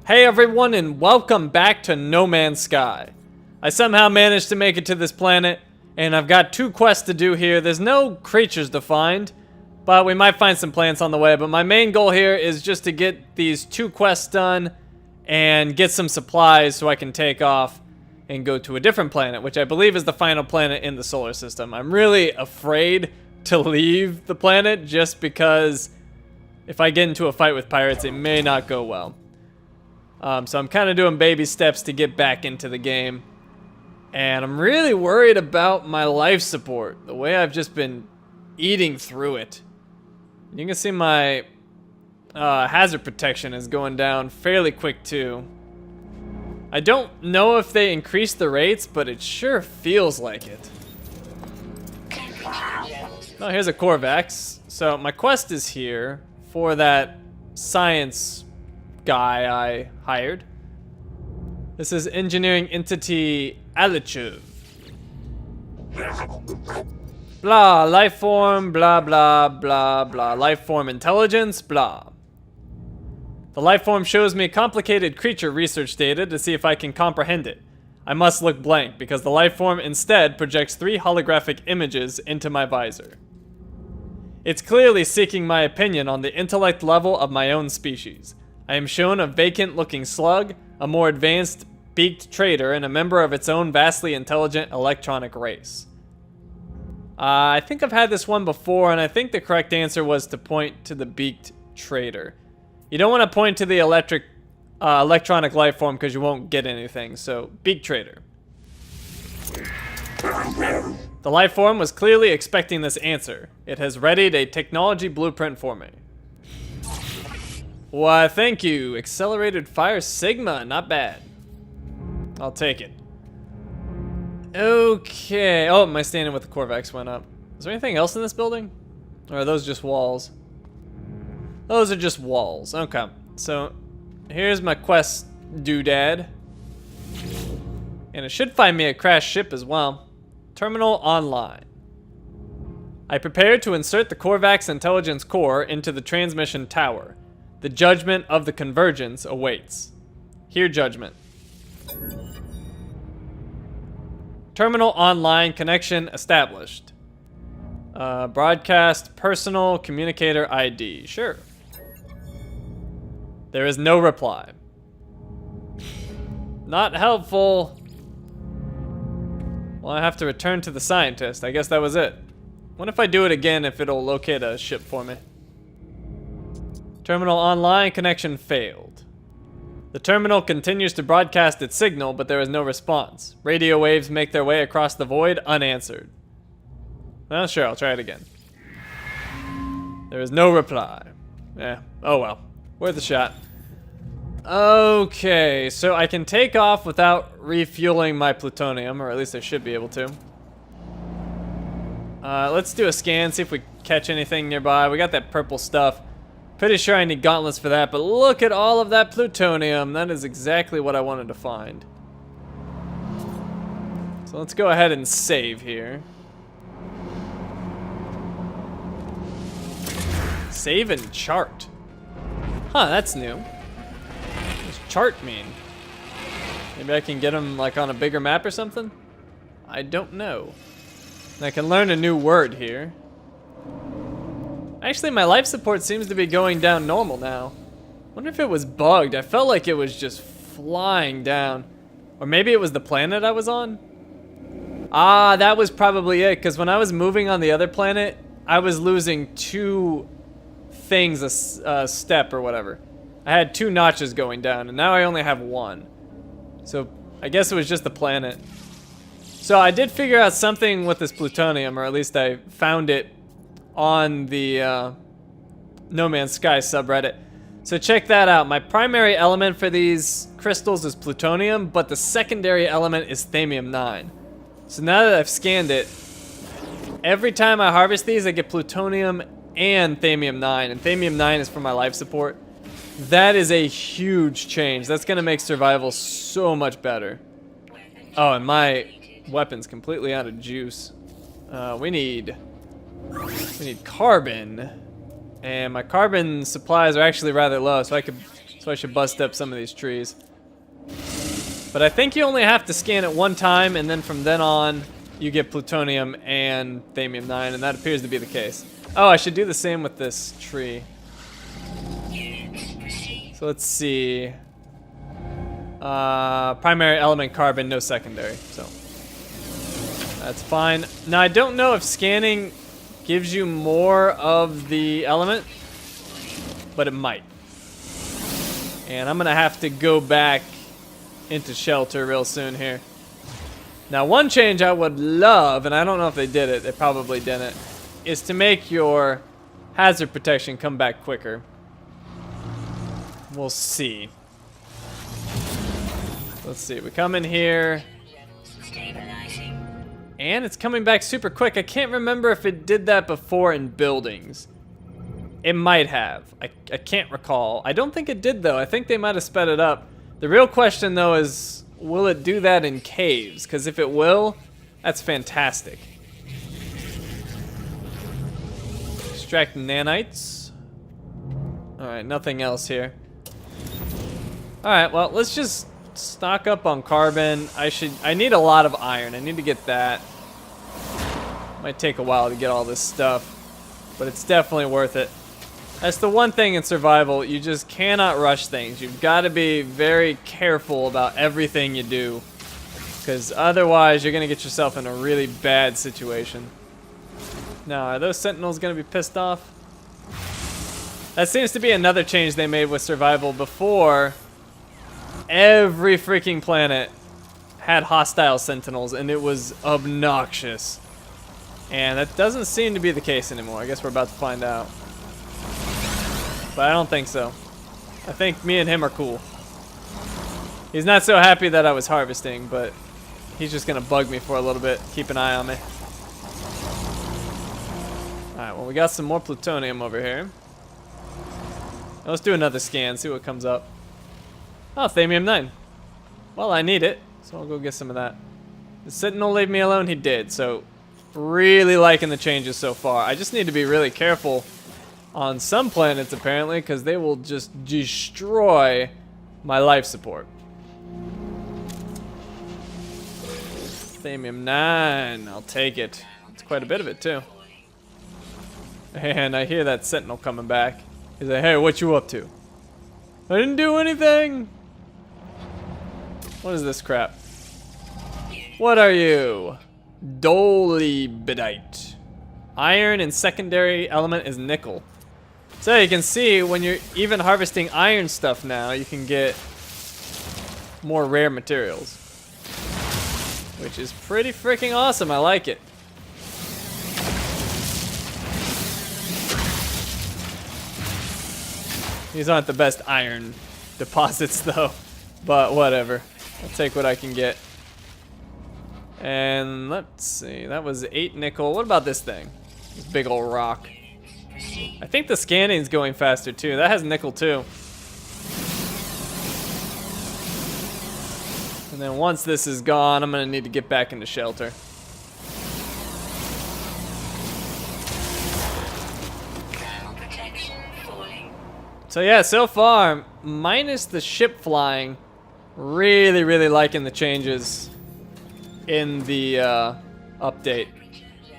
Hey everyone, and welcome back to No Man's Sky. I somehow managed to make it to this planet, and I've got 2 quests to do here. There's no creatures to find, but we might find some plants on the way. But my main goal here is just to get these 2 quests done and get some supplies so I can take off and go to a different planet, which I believe is the final planet in the solar system. I'm really afraid to leave the planet just because if I get into a fight with pirates, it may not go well. So I'm kind of doing baby steps to get back into the game. And I'm really worried about my life support, the way I've just been eating through it. You can see my hazard protection is going down fairly quick too. I don't know if they increased the rates, but it sure feels like it. Oh, here's a Corvax. So my quest is here for that science guy I hired. This is engineering entity Alichev. Blah, life form, blah, blah, blah, blah. Life form intelligence, blah. The life form shows me complicated creature research data to see if I can comprehend it. I must look blank because the life form instead projects 3 holographic images into my visor. It's clearly seeking my opinion on the intellect level of my own species. I am shown a vacant-looking slug, a more advanced beaked trader, and a member of its own vastly intelligent electronic race. I think I've had this one before, and I think the correct answer was to point to the beaked trader. You don't want to point to the electronic life form because you won't get anything, so beaked trader. The life form was clearly expecting this answer. It has readied a technology blueprint for me. Why, thank you. Accelerated fire Sigma, not bad. I'll take it. Okay. Oh, my standing with the Corvax went up. Is there anything else in this building? Or are those just walls? Those are just walls. Okay. So, here's my quest doodad. And it should find me a crashed ship as well. Terminal online. I prepared to insert the Corvax intelligence core into the transmission tower. The judgment of the convergence awaits. Hear judgment. Terminal online connection established. Broadcast personal communicator ID. Sure. There is no reply. Not helpful. Well, I have to return to the scientist. I guess that was it. What if I do it again if it'll locate a ship for me? Terminal online connection failed. The terminal continues to broadcast its signal, but there is no response. Radio waves make their way across the void unanswered. Well, sure, I'll try it again. There is no reply. Oh well. Worth a shot. Okay, so I can take off without refueling my plutonium, or at least I should be able to. Let's do a scan, see if we catch anything nearby. We got that purple stuff. Pretty sure I need gauntlets for that, but look at all of that plutonium. That is exactly what I wanted to find. So let's go ahead and save here. Save and chart. Huh, that's new. What does chart mean? Maybe I can get them like on a bigger map or something? I don't know. And I can learn a new word here. Actually, my life support seems to be going down normal now. Wonder if it was bugged. I felt like it was just flying down. Or maybe it was the planet I was on? Ah, that was probably it, because when I was moving on the other planet, I was losing 2 things a step or whatever. I had 2 notches going down, and now I only have 1. So, I guess it was just the planet. So, I did figure out something with this plutonium, or at least I found it on the No Man's Sky subreddit. So check that out. My primary element for these crystals is plutonium, but the secondary element is thamium-9. So now that I've scanned it, every time I harvest these, I get plutonium and thamium-9, and thamium-9 is for my life support. That is a huge change. That's gonna make survival so much better. Oh, and my weapon's completely out of juice. We need carbon. And my carbon supplies are actually rather low, so I could So I should bust up some of these trees. But I think you only have to scan it one time, and then from then on, you get plutonium and thamium-9, and that appears to be the case. Oh, I should do the same with this tree. So let's see. Primary element carbon, no secondary, so that's fine. Now I don't know if scanning gives you more of the element, but it might. And I'm gonna have to go back into shelter real soon here. Now one change I would love, and I don't know if they did it, they probably didn't, is to make your hazard protection come back quicker. We'll see. Let's see, we come in here. And it's coming back super quick. I can't remember if it did that before in buildings. It might have. I can't recall. I don't think it did though. I think they might have sped it up. The real question though is, will it do that in caves? Because if it will, that's fantastic. Extract nanites. Alright, nothing else here. Alright, well, let's just stock up on carbon. I need a lot of iron. I need to get that. Might take a while to get all this stuff, but it's definitely worth it. That's the one thing in survival, you just cannot rush things. You've got to be very careful about everything you do, because otherwise you're going to get yourself in a really bad situation. Now, are those Sentinels going to be pissed off? That seems to be another change they made with survival. Before, every freaking planet had hostile Sentinels, and it was obnoxious. And that doesn't seem to be the case anymore. I guess we're about to find out. But I don't think so. I think me and him are cool. He's not so happy that I was harvesting, but he's just gonna bug me for a little bit, keep an eye on me. Alright, well we got some more plutonium over here. Now let's do another scan, see what comes up. Oh, thamium-9. Well, I need it, so I'll go get some of that. The Sentinel leave me alone? He did, so really liking the changes so far. I just need to be really careful on some planets, apparently, because they will just destroy my life support. Thamium-9, I'll take it. It's quite a bit of it, too. And I hear that Sentinel coming back. He's like, hey, what you up to? I didn't do anything. What is this crap? What are you? Dolibidite. Iron and secondary element is nickel. So you can see when you're even harvesting iron stuff now, you can get more rare materials. Which is pretty freaking awesome. I like it. These aren't the best iron deposits though, but whatever. I'll take what I can get. And let's see, that was 8 nickel. What about this thing? This big old rock. I think the scanning's going faster too. That has nickel too. And then once this is gone, I'm gonna need to get back into shelter. So yeah, so far, minus the ship flying, really liking the changes in the update.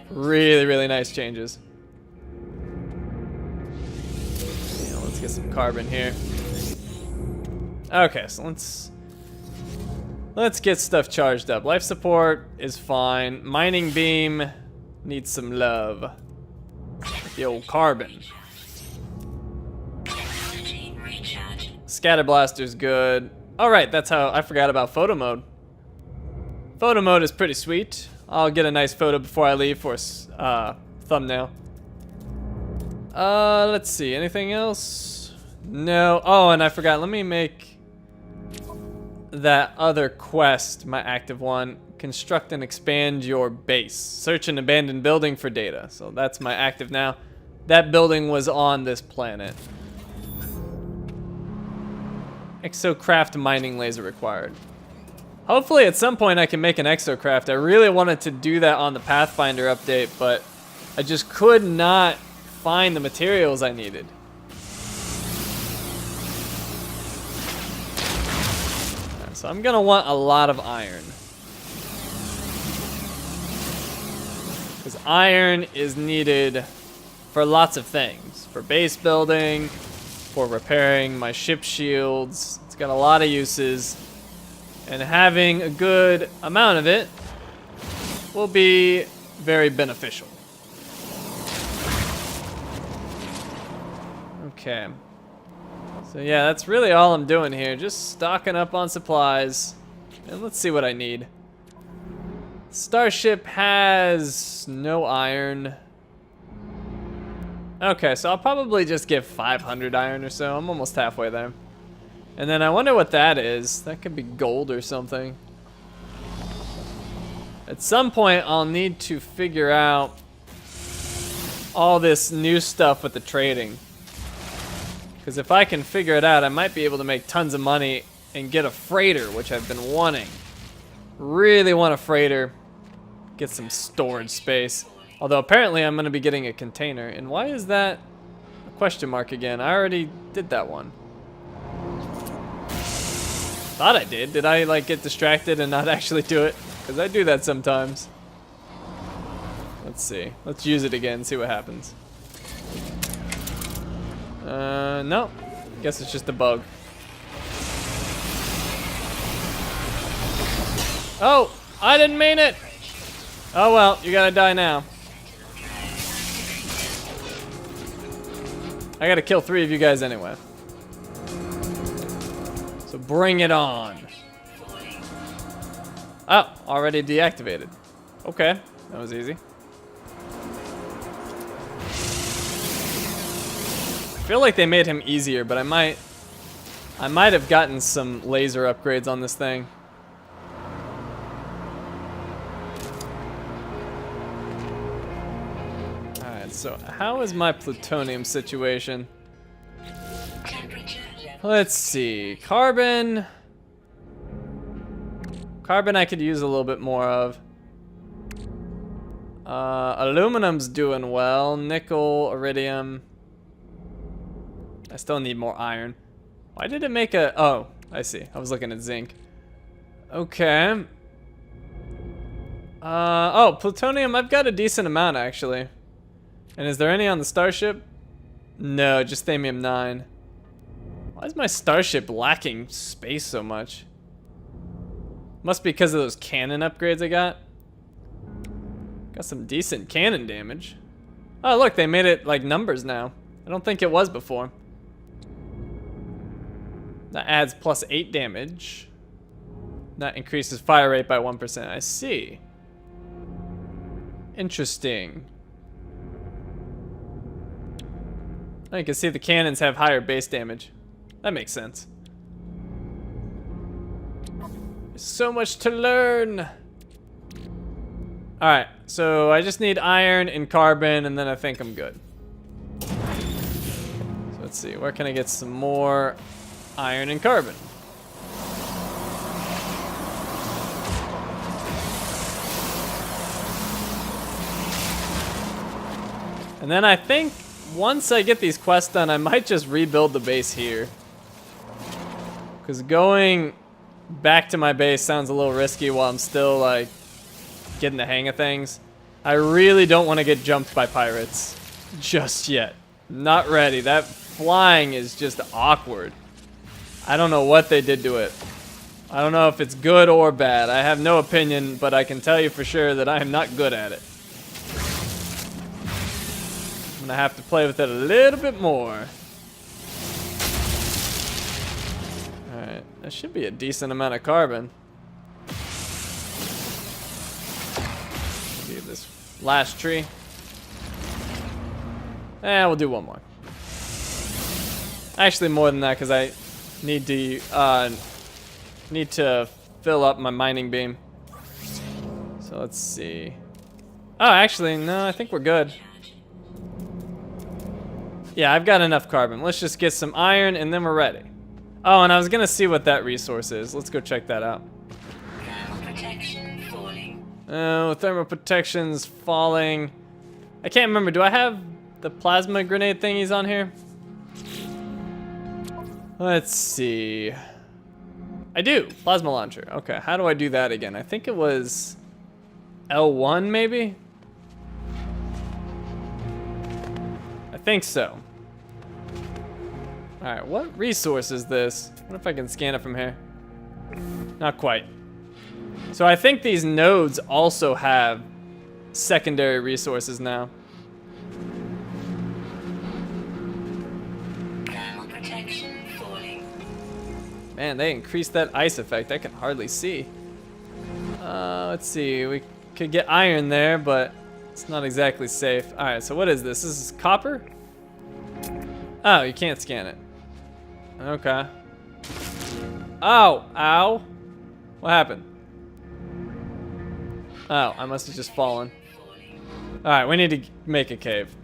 Really nice changes. Yeah, let's get some carbon here. Okay, so let's get stuff charged up. Life support is fine. Mining beam needs some love. The old carbon. Scatter blaster's good. Alright, that's how I forgot about photo mode. Photo mode is pretty sweet. I'll get a nice photo before I leave for a thumbnail. Let's see, anything else? No. Oh, and I forgot, let me make that other quest, my active one. Construct and expand your base. Search an abandoned building for data. So that's my active now. That building was on this planet. Exocraft mining laser required. Hopefully at some point I can make an exocraft. I really wanted to do that on the Pathfinder update, but I just could not find the materials I needed. So I'm gonna want a lot of iron. Because iron is needed for lots of things. For base building, for repairing my ship shields. It's got a lot of uses. And having a good amount of it will be very beneficial. Okay. So yeah, that's really all I'm doing here. Just stocking up on supplies. And let's see what I need. Starship has no iron. Okay, so I'll probably just give 500 iron or so. I'm almost halfway there. And then I wonder what that is. That could be gold or something. At some point, I'll need to figure out all this new stuff with the trading. Because if I can figure it out, I might be able to make tons of money and get a freighter, which I've been wanting. Really want a freighter. Get some storage space. Although apparently I'm going to be getting a container. And why is that a question mark again? I already did that one. Thought I did. Did I like get distracted and not actually do it? Because I do that sometimes. Let's see. Let's use it again, see what happens. No. Guess it's just a bug. Oh, I didn't mean it. Oh well, you gotta die now. I gotta kill 3 of you guys anyway. So bring it on. Oh, already deactivated. Okay, that was easy. I feel like they made him easier, but I might have gotten some laser upgrades on this thing. Alright, so how is my plutonium situation? Let's see. Carbon. Carbon I could use a little bit more of. Aluminum's doing well. Nickel, iridium. I still need more iron. Why did it make a... Oh, I see. I was looking at zinc. Okay. Oh, plutonium, I've got a decent amount, actually. And is there any on the starship? No, just thamium 9. Why is my starship lacking space so much? Must be because of those cannon upgrades I got. Got some decent cannon damage. Oh, look, they made it like numbers now. I don't think it was before. That adds plus 8 damage. That increases fire rate by 1%. I see. Interesting. Oh, you can see the cannons have higher base damage. That makes sense. There's so much to learn. Alright, so I just need iron and carbon, and then I think I'm good. So let's see, where can I get some more iron and carbon? And then I think once I get these quests done, I might just rebuild the base here. Because going back to my base sounds a little risky while I'm still like getting the hang of things. I really don't want to get jumped by pirates just yet. Not ready. That flying is just awkward. I don't know what they did to it. I don't know if it's good or bad. I have no opinion, but I can tell you for sure that I am not good at it. I'm gonna have to play with it a little bit more. Alright, that should be a decent amount of carbon. Do this last tree. We'll do one more. Actually, more than that, because I need to fill up my mining beam. So let's see. Oh, actually, no, I think we're good. Yeah, I've got enough carbon. Let's just get some iron and then we're ready. Oh, and I was gonna see what that resource is. Let's go check that out. Thermal protection falling. Oh, thermal protection's falling. I can't remember. Do I have the plasma grenade thingies on here? Let's see. I do. Plasma launcher. Okay, how do I do that again? I think it was L1 maybe? I think so. Alright, what resource is this? What if I can scan it from here? Not quite. So I think these nodes also have secondary resources now. Thermal protection falling. Man, they increased that ice effect. I can hardly see. Let's see. We could get iron there, but it's not exactly safe. Alright, so what is this? This is copper? Oh, you can't scan it. Okay. Oh, ow. What happened? Oh, I must have just fallen. Alright, we need to make a cave.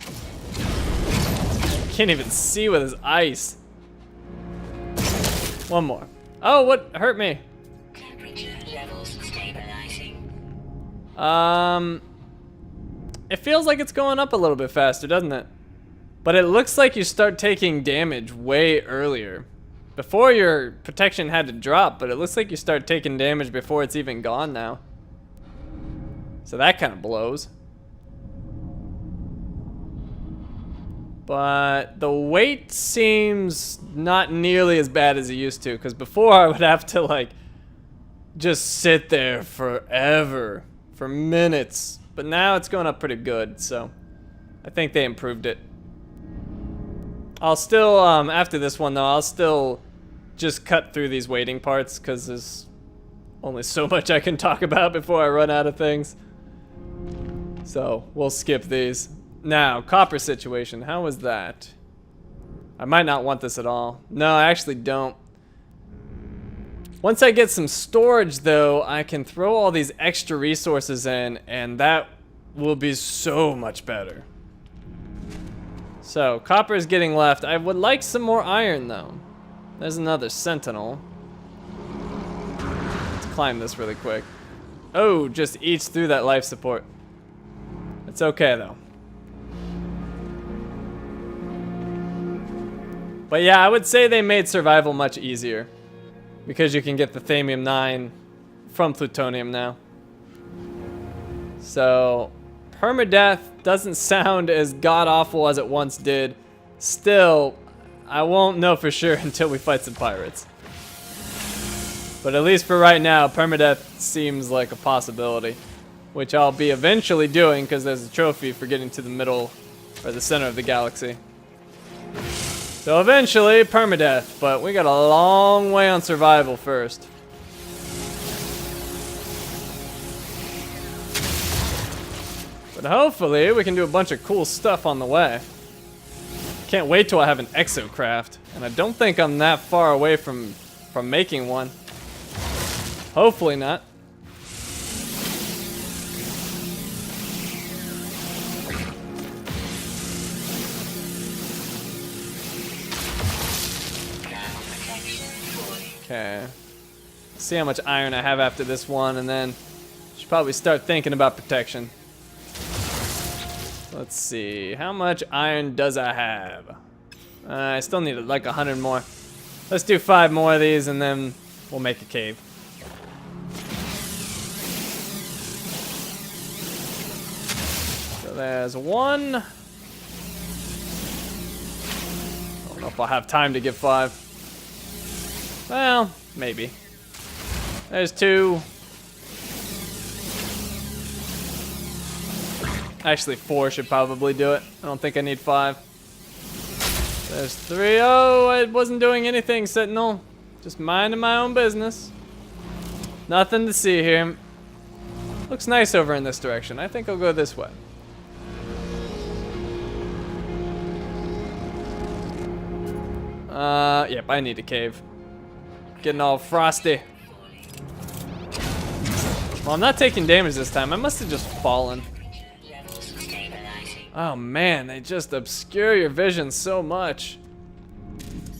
Can't even see with his ice. One more. Oh, what hurt me? Temperature levels stabilizing. It feels like it's going up a little bit faster, doesn't it? But it looks like you start taking damage way earlier. Before, your protection had to drop, but it looks like you start taking damage before it's even gone now. So that kind of blows. But the weight seems not nearly as bad as it used to, because before I would have to like just sit there forever, for minutes. But now it's going up pretty good, so I think they improved it. I'll still, after this one though, I'll still just cut through these waiting parts, because there's only so much I can talk about before I run out of things. So we'll skip these. Now, copper situation, how was that? I might not want this at all. No, I actually don't. Once I get some storage though, I can throw all these extra resources in, and that will be so much better. So, copper is getting left. I would like some more iron though. There's another Sentinel. Let's climb this really quick. Oh, just eats through that life support. It's okay though. But yeah, I would say they made survival much easier, because you can get the Thamium 9 from plutonium now. So, permadeath doesn't sound as god-awful as it once did. Still, I won't know for sure until we fight some pirates. But at least for right now, permadeath seems like a possibility, which I'll be eventually doing because there's a trophy for getting to the middle or the center of the galaxy. So eventually, permadeath, but we got a long way on survival first. But hopefully, we can do a bunch of cool stuff on the way. Can't wait till I have an exocraft, and I don't think I'm that far away from making one. Hopefully not. Okay. See how much iron I have after this one, and then should probably start thinking about protection. Let's see. How much iron does I have? I still need like 100 more. Let's do 5 more of these, and then we'll make a cave. So there's one. I don't know if I'll have time to get 5. Well, maybe. There's 2. Actually, 4 should probably do it. I don't think I need 5. There's 3. Oh, I wasn't doing anything, Sentinel. Just minding my own business. Nothing to see here. Looks nice over in this direction. I think I'll go this way. Yep, I need a cave. Getting all frosty. Well, I'm not taking damage this time. I must have just fallen. Oh man, they just obscure your vision so much.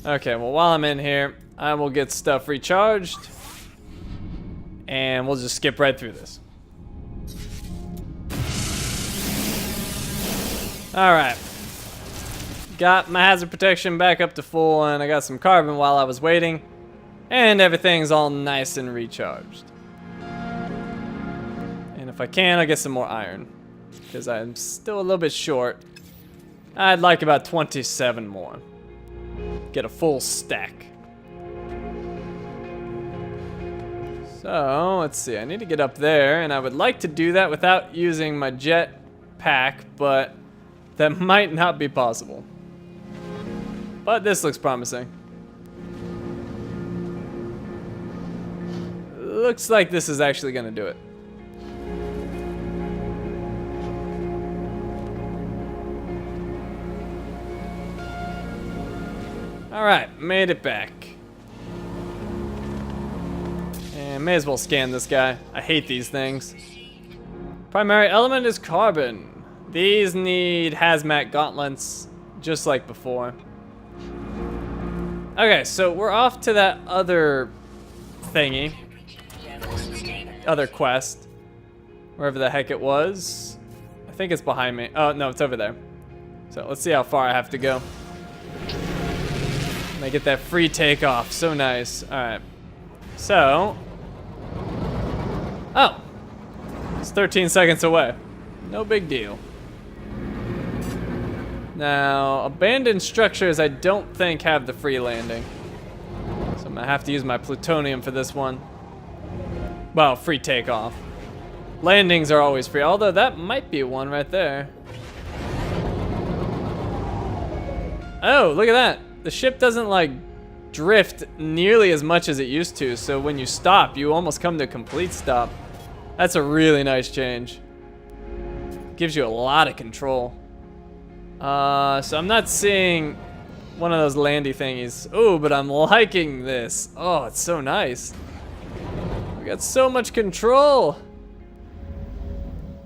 Okay, well while I'm in here, I will get stuff recharged. And we'll just skip right through this. Alright. Got my hazard protection back up to full, and I got some carbon while I was waiting. And everything's all nice and recharged. And if I can, I'll get some more iron. Because I'm still a little bit short. I'd like about 27 more. Get a full stack. So, let's see. I need to get up there, and I would like to do that without using my jet pack, but that might not be possible. But this looks promising. Looks like this is actually gonna do it. Alright, made it back. And may as well scan this guy. I hate these things. Primary element is carbon. These need hazmat gauntlets, just like before. Okay, so we're off to that other thingy. Other quest. Wherever the heck it was. I think it's behind me. Oh, no, it's over there. So let's see how far I have to go. And I get that free takeoff. So nice. Alright. So. Oh. It's 13 seconds away. No big deal. Now, abandoned structures I don't think have the free landing. So I'm gonna have to use my plutonium for this one. Well, free takeoff. Landings are always free, although that might be one right there. Oh, look at that. The ship doesn't like drift nearly as much as it used to, so when you stop, you almost come to a complete stop. That's a really nice change. Gives you a lot of control. So I'm not seeing one of those landy thingies. Oh, but I'm liking this. Oh, it's so nice. We got so much control.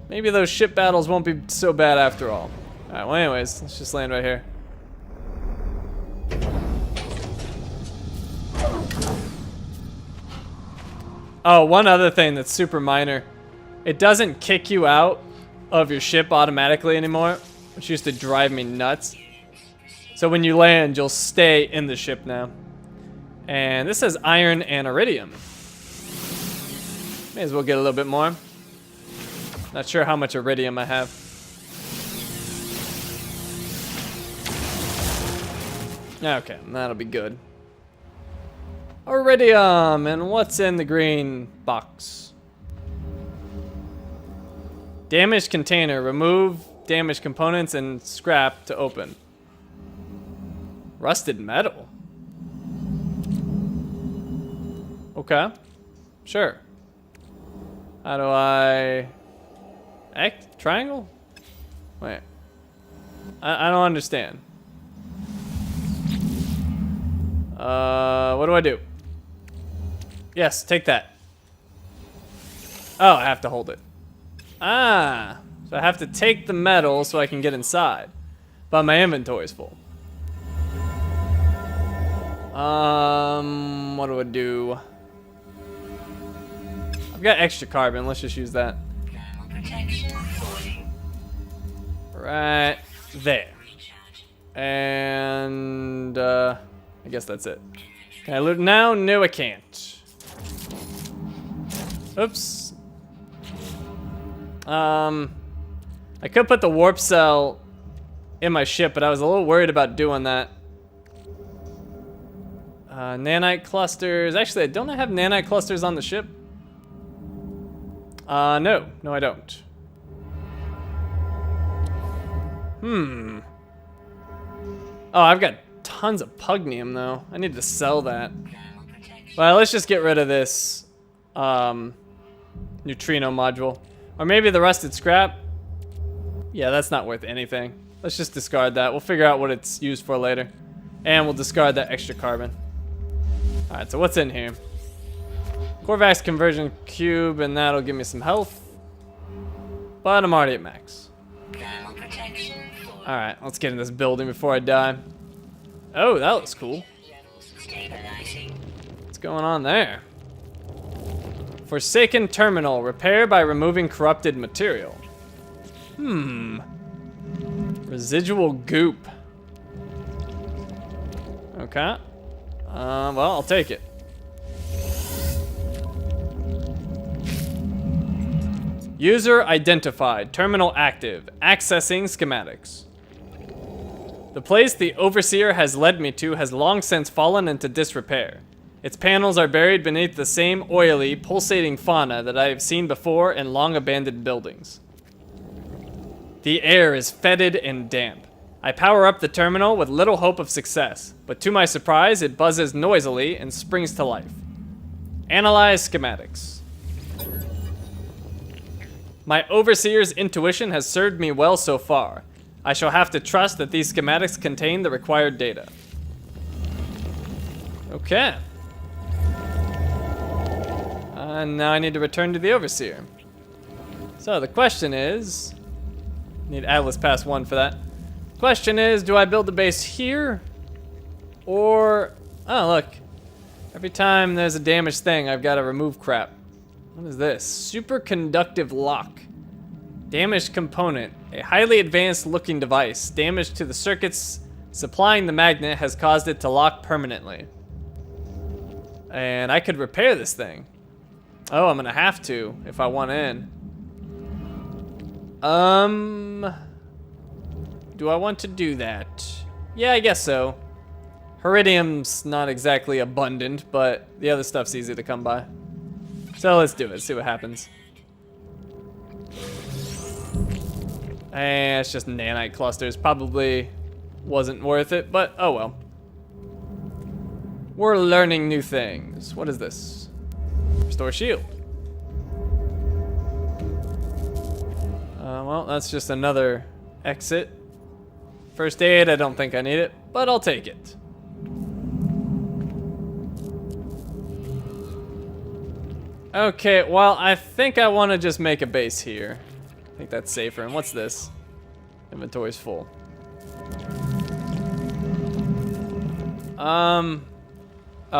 Maybe those ship battles won't be so bad after all. Alright, well anyways, let's just land right here. Oh, one other thing that's super minor. It doesn't kick you out of your ship automatically anymore, which used to drive me nuts. So when you land, you'll stay in the ship now. And this says iron and iridium. May as well get a little bit more. Not sure how much iridium I have. Okay, that'll be good. Iridium, and what's in the green box? Damaged container. Remove damaged components and scrap to open. Rusted metal. Okay, sure. How do I... triangle? Wait. I don't understand. What do I do? Yes, take that. Oh, I have to hold it. Ah, so I have to take the metal so I can get inside. But my inventory is full. What do I do? I've got extra carbon, let's just use that. Right there. And, I guess that's it. Can I loot now? No, I can't. Oops. I could put the warp cell in my ship, but I was a little worried about doing that. Nanite clusters. Actually, don't I have nanite clusters on the ship? No. No, I don't. Oh, I've got tons of pugnium, though. I need to sell that. Well, let's just get rid of this neutrino module. Or maybe the rusted scrap. Yeah, that's not worth anything. Let's just discard that. We'll figure out what it's used for later. And we'll discard that extra carbon. Alright, so what's in here? Corvax conversion cube, and that'll give me some health. But I'm already at max. Alright, let's get in this building before I die. Oh, that looks cool. What's going on there? Forsaken terminal. Repair by removing corrupted material. Residual goop. Okay. Well, I'll take it. User identified. Terminal active. Accessing schematics. The place the Overseer has led me to has long since fallen into disrepair. Its panels are buried beneath the same oily, pulsating fauna that I have seen before in long-abandoned buildings. The air is fetid and damp. I power up the terminal with little hope of success, but to my surprise, it buzzes noisily and springs to life. Analyze schematics. My Overseer's intuition has served me well so far. I shall have to trust that these schematics contain the required data. Okay. And now I need to return to the Overseer. So the question is... Need Atlas Pass 1 for that. Question is, do I build the base here? Or... Oh, look. Every time there's a damaged thing, I've got to remove crap. What is this? Superconductive lock. Damaged component. A highly advanced looking device. Damage to the circuits supplying the magnet has caused it to lock permanently. And I could repair this thing. Oh, I'm gonna have to if I want in. Do I want to do that? Yeah, I guess so. Iridium's not exactly abundant, but the other stuff's easy to come by. So let's do it, see what happens. It's just nanite clusters. Probably wasn't worth it, but oh well. We're learning new things. What is this? Restore shield. Well, that's just another exit. First aid, I don't think I need it, but I'll take it. Okay, well, I think I want to just make a base here. I think that's safer. And what's this? Inventory's full. Oh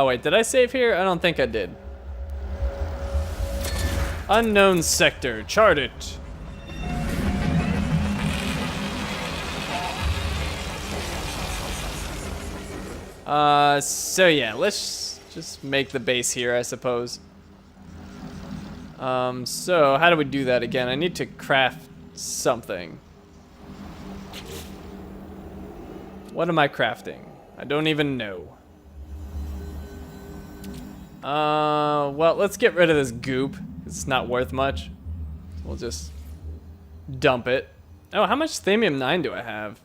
wait, did I save here? I don't think I did. Unknown sector, chart it. So yeah, let's just make the base here, I suppose. So how do we do that again? I need to craft something. What am I crafting? I don't even know. Well, let's get rid of this goop. It's not worth much. We'll just dump it. Oh, how much Thamium 9 do I have?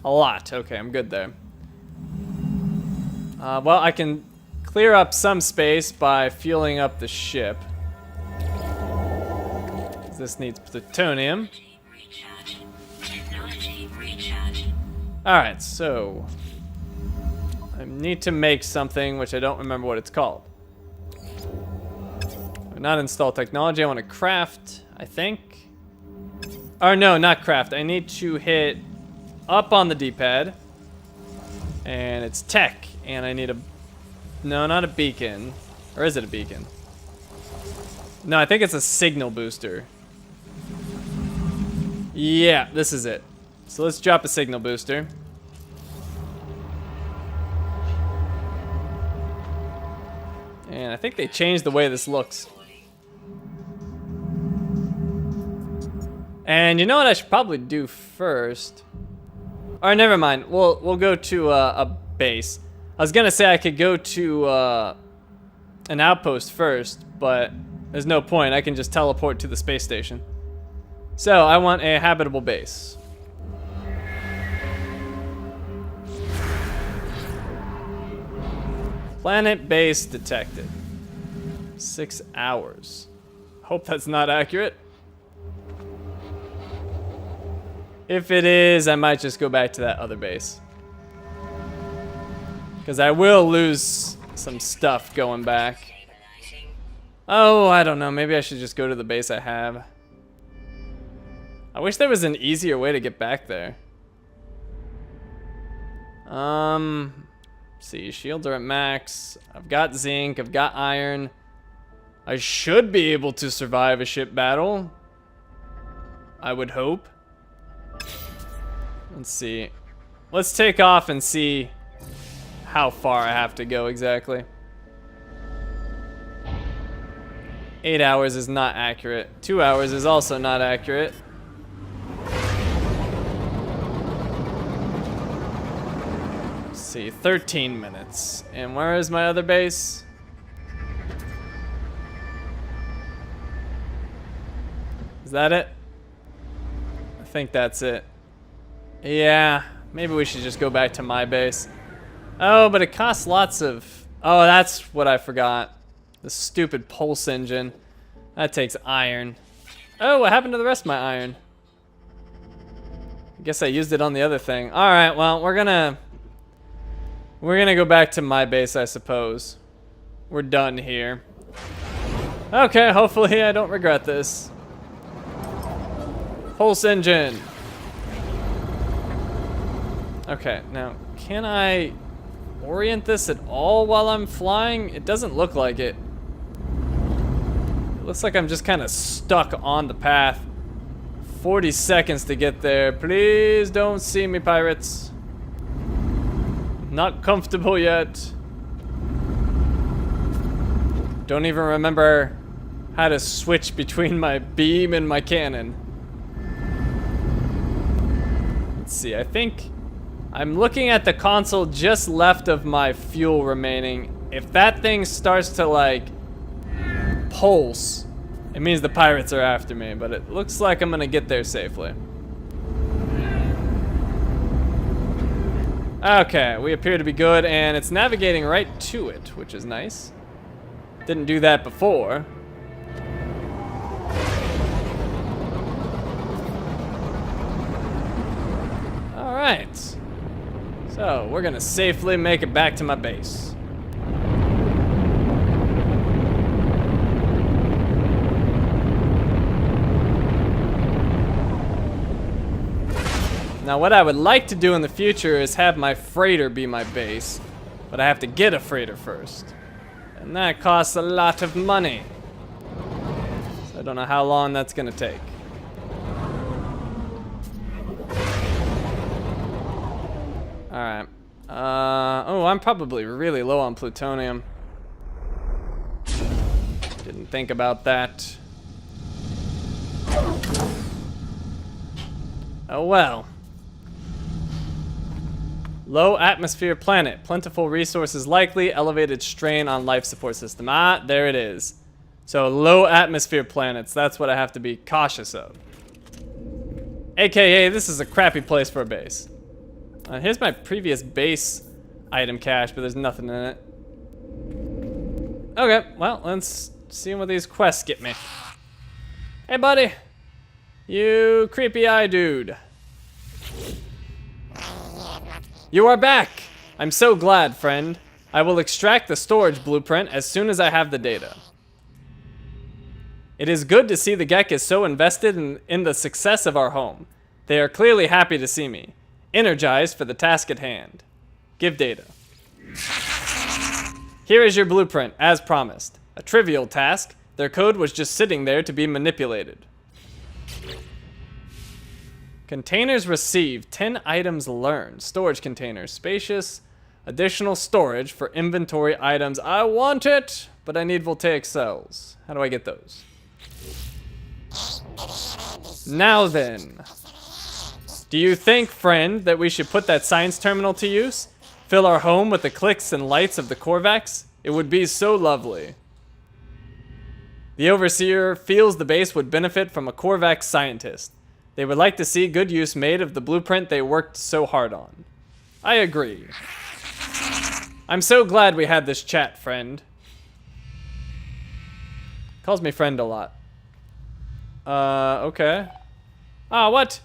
A lot. Okay, I'm good there. Well, I can clear up some space by fueling up the ship. This needs plutonium. Alright, so I need to make something which I don't remember what it's called. Not install technology, I want to craft, I think. Or no, not craft. I need to hit up on the D-pad. And it's tech. And I need a... No, not a beacon. Or is it a beacon? No, I think it's a signal booster. Yeah, this is it. So let's drop a signal booster. And I think they changed the way this looks. And you know what I should probably do first? Or never mind. We'll go to a base. I was gonna say I could go to an outpost first, but there's no point. I can just teleport to the space station. So I want a habitable base. Planet base detected. 6 hours. Hope that's not accurate. If it is, I might just go back to that other base. Because I will lose some stuff going back. Oh, I don't know. Maybe I should just go to the base I have. I wish there was an easier way to get back there. See, shields are at max. I've got zinc, I've got iron. I should be able to survive a ship battle. I would hope. Let's see. Let's take off and see how far I have to go exactly. 8 hours is not accurate. 2 hours is also not accurate. Let's see, 13 minutes. And where is my other base? Is that it? I think that's it. Yeah, maybe we should just go back to my base. Oh, but it costs lots of... Oh, that's what I forgot. The stupid pulse engine. That takes iron. Oh, what happened to the rest of my iron? I guess I used it on the other thing. Alright, well, we're gonna go back to my base, I suppose. We're done here. Okay, hopefully I don't regret this. Pulse engine. Okay, now, can I orient this at all while I'm flying? It doesn't look like it. It looks like I'm just kind of stuck on the path. 40 seconds to get there. Please don't see me, pirates. Not comfortable yet. Don't even remember how to switch between my beam and my cannon. Let's see, I think I'm looking at the console just left of my fuel remaining. If that thing starts to like pulse, it means the pirates are after me, but it looks like I'm gonna get there safely. Okay, we appear to be good, and it's navigating right to it, which is nice. Didn't do that before. All right. So, we're gonna safely make it back to my base. Now, what I would like to do in the future is have my freighter be my base, but I have to get a freighter first. And that costs a lot of money. So I don't know how long that's gonna take. Alright. Oh, I'm probably really low on plutonium. Didn't think about that. Oh well. Low atmosphere planet. Plentiful resources likely. Elevated strain on life support system. Ah, there it is. So low atmosphere planets. That's what I have to be cautious of. AKA, this is a crappy place for a base. Here's my previous base item cache, but there's nothing in it. Okay, well, let's see what these quests get me. Hey, buddy. You creepy eye dude. You are back! I'm so glad, friend. I will extract the storage blueprint as soon as I have the data. It is good to see the Gek is so invested in the success of our home. They are clearly happy to see me. Energized for the task at hand. Give data. Here is your blueprint, as promised. A trivial task. Their code was just sitting there to be manipulated. Containers received, 10 items learned. Storage containers, spacious. Additional storage for inventory items. I want it, but I need voltaic cells. How do I get those? Now then. Do you think, friend, that we should put that science terminal to use? Fill our home with the clicks and lights of the Korvax? It would be so lovely. The Overseer feels the base would benefit from a Korvax scientist. They would like to see good use made of the blueprint they worked so hard on. I agree. I'm so glad we had this chat, friend. Calls me friend a lot. Okay. Ah, what?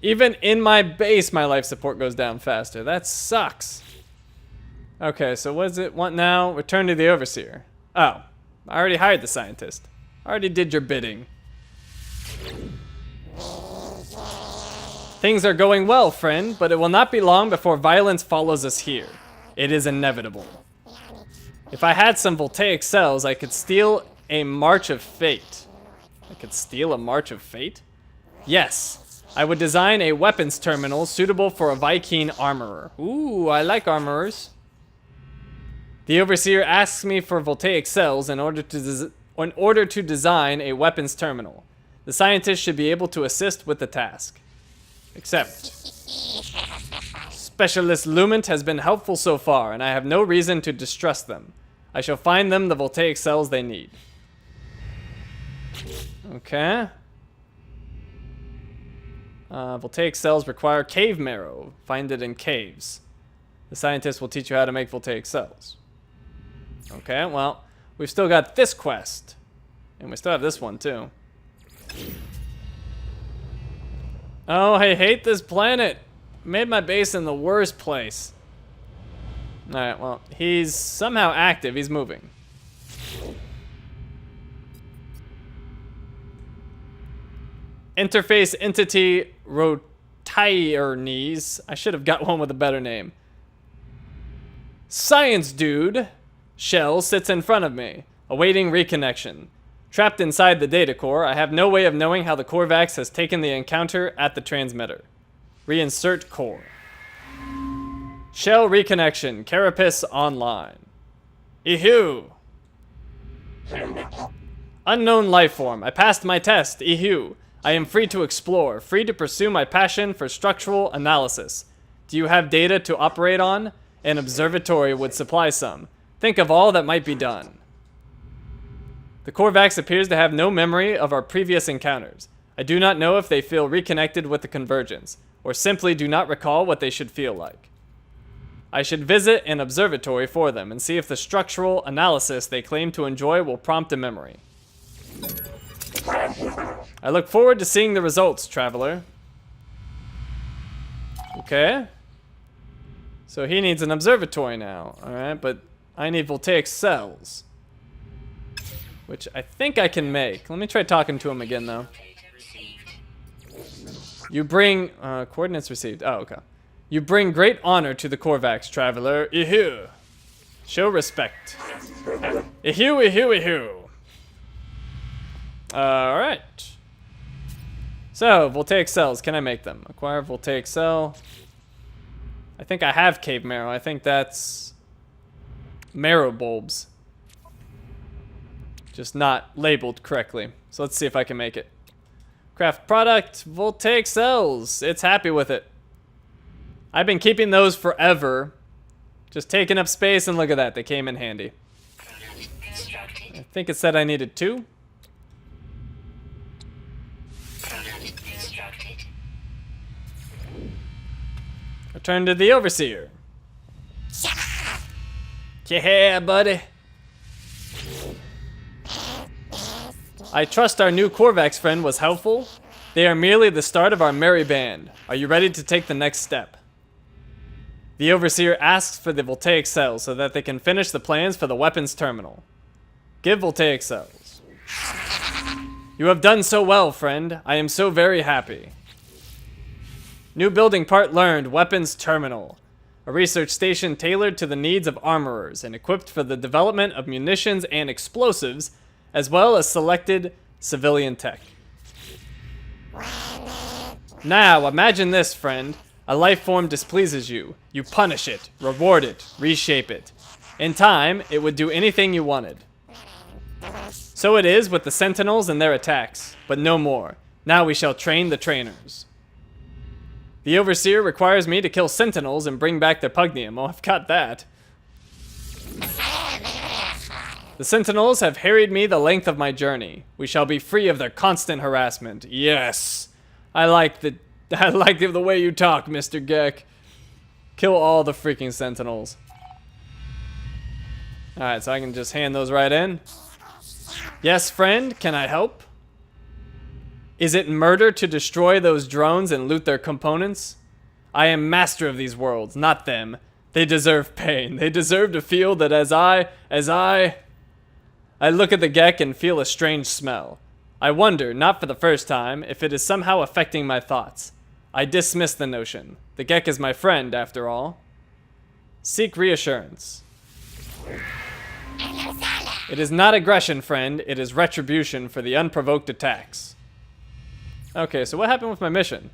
Even in my base, my life support goes down faster. That sucks. Okay, so what does it want now? Return to the Overseer. Oh, I already hired the scientist. I already did your bidding. Things are going well, friend, but it will not be long before violence follows us here. It is inevitable. If I had some voltaic cells, I could steal a March of Fate. I could steal a March of Fate? Yes. I would design a weapons terminal suitable for a Viking armorer. Ooh, I like armorers. The Overseer asks me for voltaic cells in order in order to design a weapons terminal. The scientist should be able to assist with the task. Accept. Specialist Lumint has been helpful so far, and I have no reason to distrust them. I shall find them the voltaic cells they need. Okay. Voltaic cells require cave marrow. Find it in caves. The scientist will teach you how to make voltaic cells. Okay, well, we've still got this quest. And we still have this one, too. Oh, I hate this planet. Made my base in the worst place. Alright, well, he's somehow active. He's moving. Interface entity Rotirnes. I should have got one with a better name. Science dude. Shell sits in front of me, awaiting reconnection. Trapped inside the data core, I have no way of knowing how the Korvax has taken the encounter at the transmitter. Reinsert core. Shell reconnection. Carapace online. Ehu. Unknown lifeform. I passed my test. Ehu. I am free to explore, free to pursue my passion for structural analysis. Do you have data to operate on? An observatory would supply some. Think of all that might be done. The Korvax appears to have no memory of our previous encounters. I do not know if they feel reconnected with the convergence, or simply do not recall what they should feel like. I should visit an observatory for them and see if the structural analysis they claim to enjoy will prompt a memory. I look forward to seeing the results, traveler. Okay. So he needs an observatory now. Alright, but I need voltaic cells. Which I think I can make. Let me try talking to him again, though. You bring... coordinates received. Oh, okay. You bring great honor to the Korvax, traveler. Ehu. Show respect. Ehu, ehu, ehu. Alright. So, voltaic cells. Can I make them? Acquire voltaic cell. I think I have cave marrow. I think that's marrow bulbs. Just not labeled correctly. So let's see if I can make it. Craft product. Voltaic cells. It's happy with it. I've been keeping those forever. Just taking up space, and look at that. They came in handy. I think it said I needed 2. Return to the Overseer. Yeah, buddy. I trust our new Korvax friend was helpful. They are merely the start of our merry band. Are you ready to take the next step? The Overseer asks for the voltaic cells so that they can finish the plans for the weapons terminal. Give voltaic cells. You have done so well, friend. I am so very happy. New building part learned. Weapons terminal. A research station tailored to the needs of armorers and equipped for the development of munitions and explosives, as well as selected civilian tech. Now, imagine this, friend. A life form displeases you. You punish it, reward it, reshape it. In time, it would do anything you wanted. So it is with the Sentinels and their attacks, but no more. Now we shall train the trainers. The Overseer requires me to kill Sentinels and bring back their pugnium. Oh, I've got that. The Sentinels have harried me the length of my journey. We shall be free of their constant harassment. Yes. I like the way you talk, Mr. Geck. Kill all the freaking Sentinels. Alright, so I can just hand those right in. Yes, friend, can I help? Is it murder to destroy those drones and loot their components? I am master of these worlds, not them. They deserve pain. They deserve to feel that as I look at the Geck and feel a strange smell. I wonder, not for the first time, if it is somehow affecting my thoughts. I dismiss the notion. The Geck is my friend, after all. Seek reassurance. It is not aggression, friend. It is retribution for the unprovoked attacks. Okay, so what happened with my mission?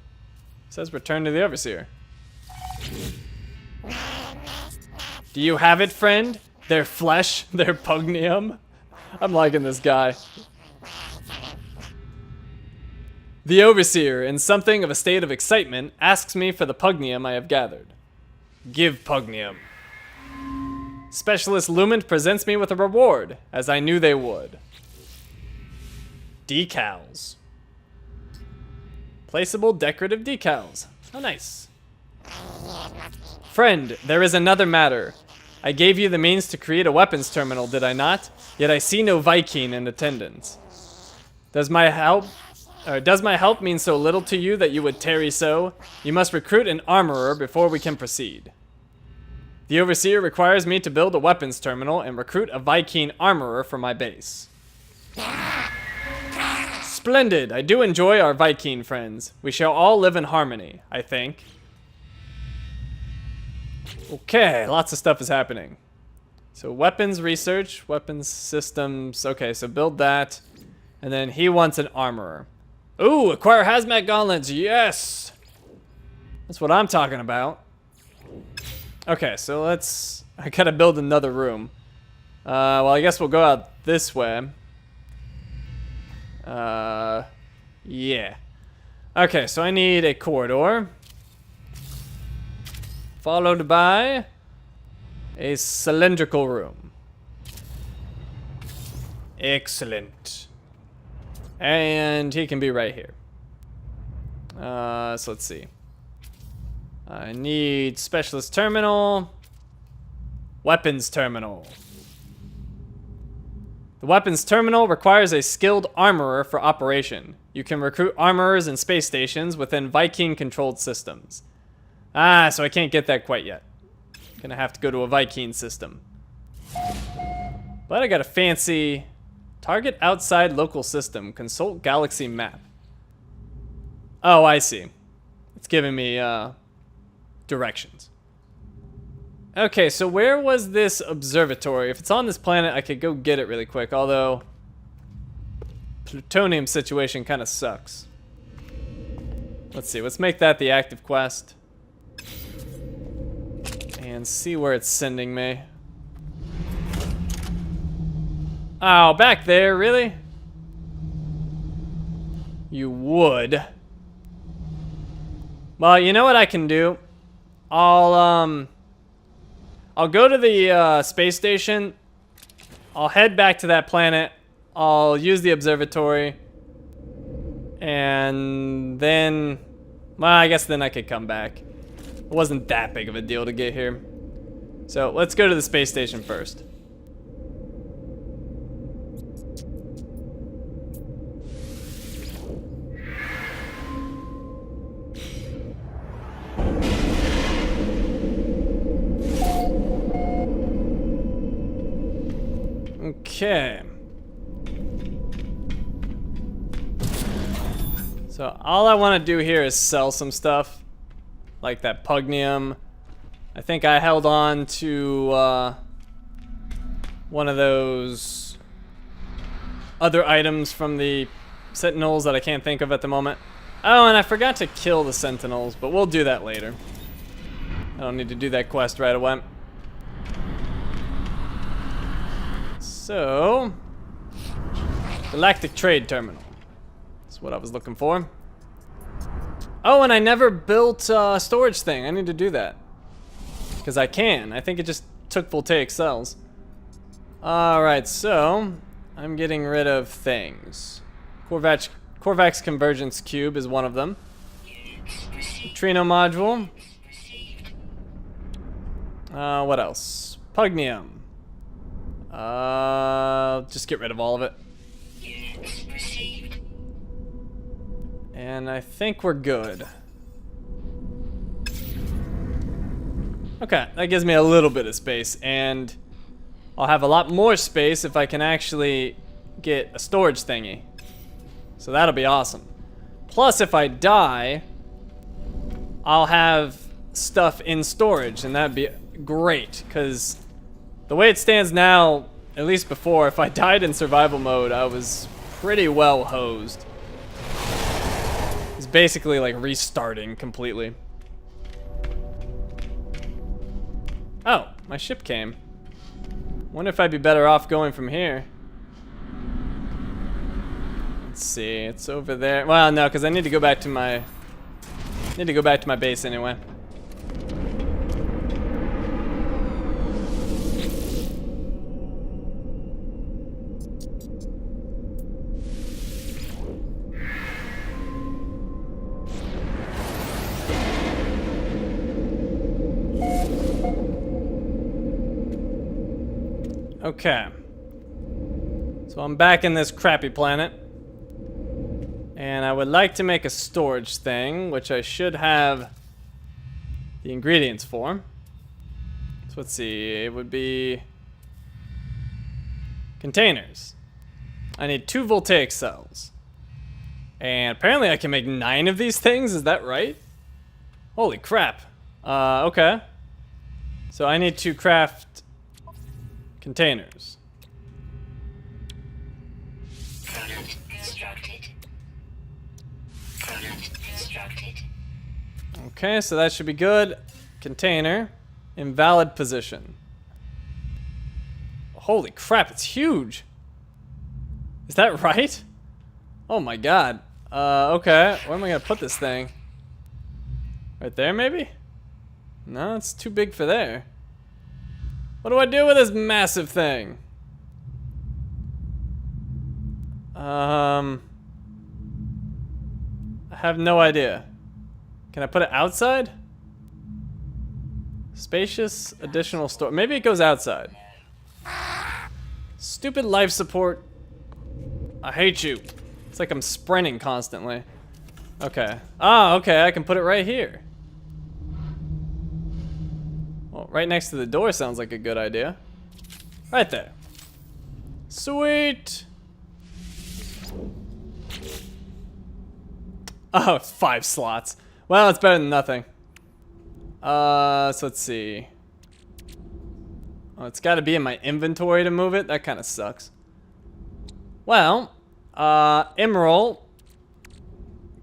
It says return to the Overseer. Do you have it, friend? Their flesh? Their pugnium? I'm liking this guy. The Overseer, in something of a state of excitement, asks me for the pugnium I have gathered. Give pugnium. Specialist Lumint presents me with a reward, as I knew they would. Decals. Placeable decorative decals. Oh, nice. Friend, there is another matter. I gave you the means to create a weapons terminal, did I not? Yet I see no Viking in attendance. Does my help mean so little to you that you would tarry so? You must recruit an armorer before we can proceed. The Overseer requires me to build a weapons terminal and recruit a Viking armorer for my base. Splendid! I do enjoy our Viking friends. We shall all live in harmony, I think. Okay, lots of stuff is happening. So weapons research, weapons systems. Okay, so build that. And then he wants an armorer. Ooh, acquire hazmat gauntlets, yes! That's what I'm talking about. Okay, so I gotta build another room. Well, I guess we'll go out this way. Yeah. Okay, so I need a corridor. Followed by a cylindrical room. Excellent. And he can be right here. So let's see. I need specialist terminal. Weapons terminal. The weapons terminal requires a skilled armorer for operation. You can recruit armorers in space stations within Viking-controlled systems. Ah, so I can't get that quite yet. Gonna have to go to a Viking system. But I got a fancy target outside local system. Consult galaxy map. Oh, I see. It's giving me directions. Okay, so where was this observatory? If it's on this planet, I could go get it really quick. Although, plutonium situation kind of sucks. Let's see. Let's make that the active quest. And see where it's sending me. Oh, back there, really? You would. Well, you know what I can do? I'll go to the space station. I'll head back to that planet. I'll use the observatory. And then, well, I guess then I could come back. It wasn't that big of a deal to get here. So let's go to the space station first. Okay. So all I want to do here is sell some stuff. Like that pugnium. I think I held on to one of those other items from the Sentinels that I can't think of at the moment. Oh, and I forgot to kill the Sentinels, but we'll do that later. I don't need to do that quest right away. So, Galactic Trade Terminal. That's what I was looking for. Oh, and I never built a storage thing. I need to do that. Because I can. I think it just took voltaic cells. Alright, so I'm getting rid of things. Korvax Convergence Cube is one of them. Neutrino Module. What else? Pugnium. Just get rid of all of it. And I think we're good. Okay, that gives me a little bit of space, and I'll have a lot more space if I can actually get a storage thingy. So that'll be awesome. Plus, if I die, I'll have stuff in storage, and that'd be great, because the way it stands now, at least before, if I died in survival mode, I was pretty well hosed. It's basically like restarting completely. Oh, my ship came. Wonder if I'd be better off going from here. Let's see, it's over there. Well, no, because I need to go back to my base anyway. Okay. So I'm back in this crappy planet. And I would like to make a storage thing, which I should have the ingredients for. So let's see, it would be containers. I need 2 voltaic cells. And apparently I can make 9 of these things, is that right? Holy crap. Okay. So I need to craft containers. Product constructed. Product constructed. Okay, so that should be good. Container. Invalid position. Holy crap, it's huge. Is that right? Oh my god. Okay. Where am I gonna put this thing? Right there, maybe? No, it's too big for there. What do I do with this massive thing? I have no idea. Can I put it outside? Spacious additional store. Maybe it goes outside. Stupid life support. I hate you. It's like I'm sprinting constantly. Okay. Ah, okay, I can put it right here. Well, right next to the door sounds like a good idea. Right there. Sweet. Oh, 5 slots. Well, it's better than nothing. So let's see. Oh, it's got to be in my inventory to move it. That kind of sucks. Well, Emerald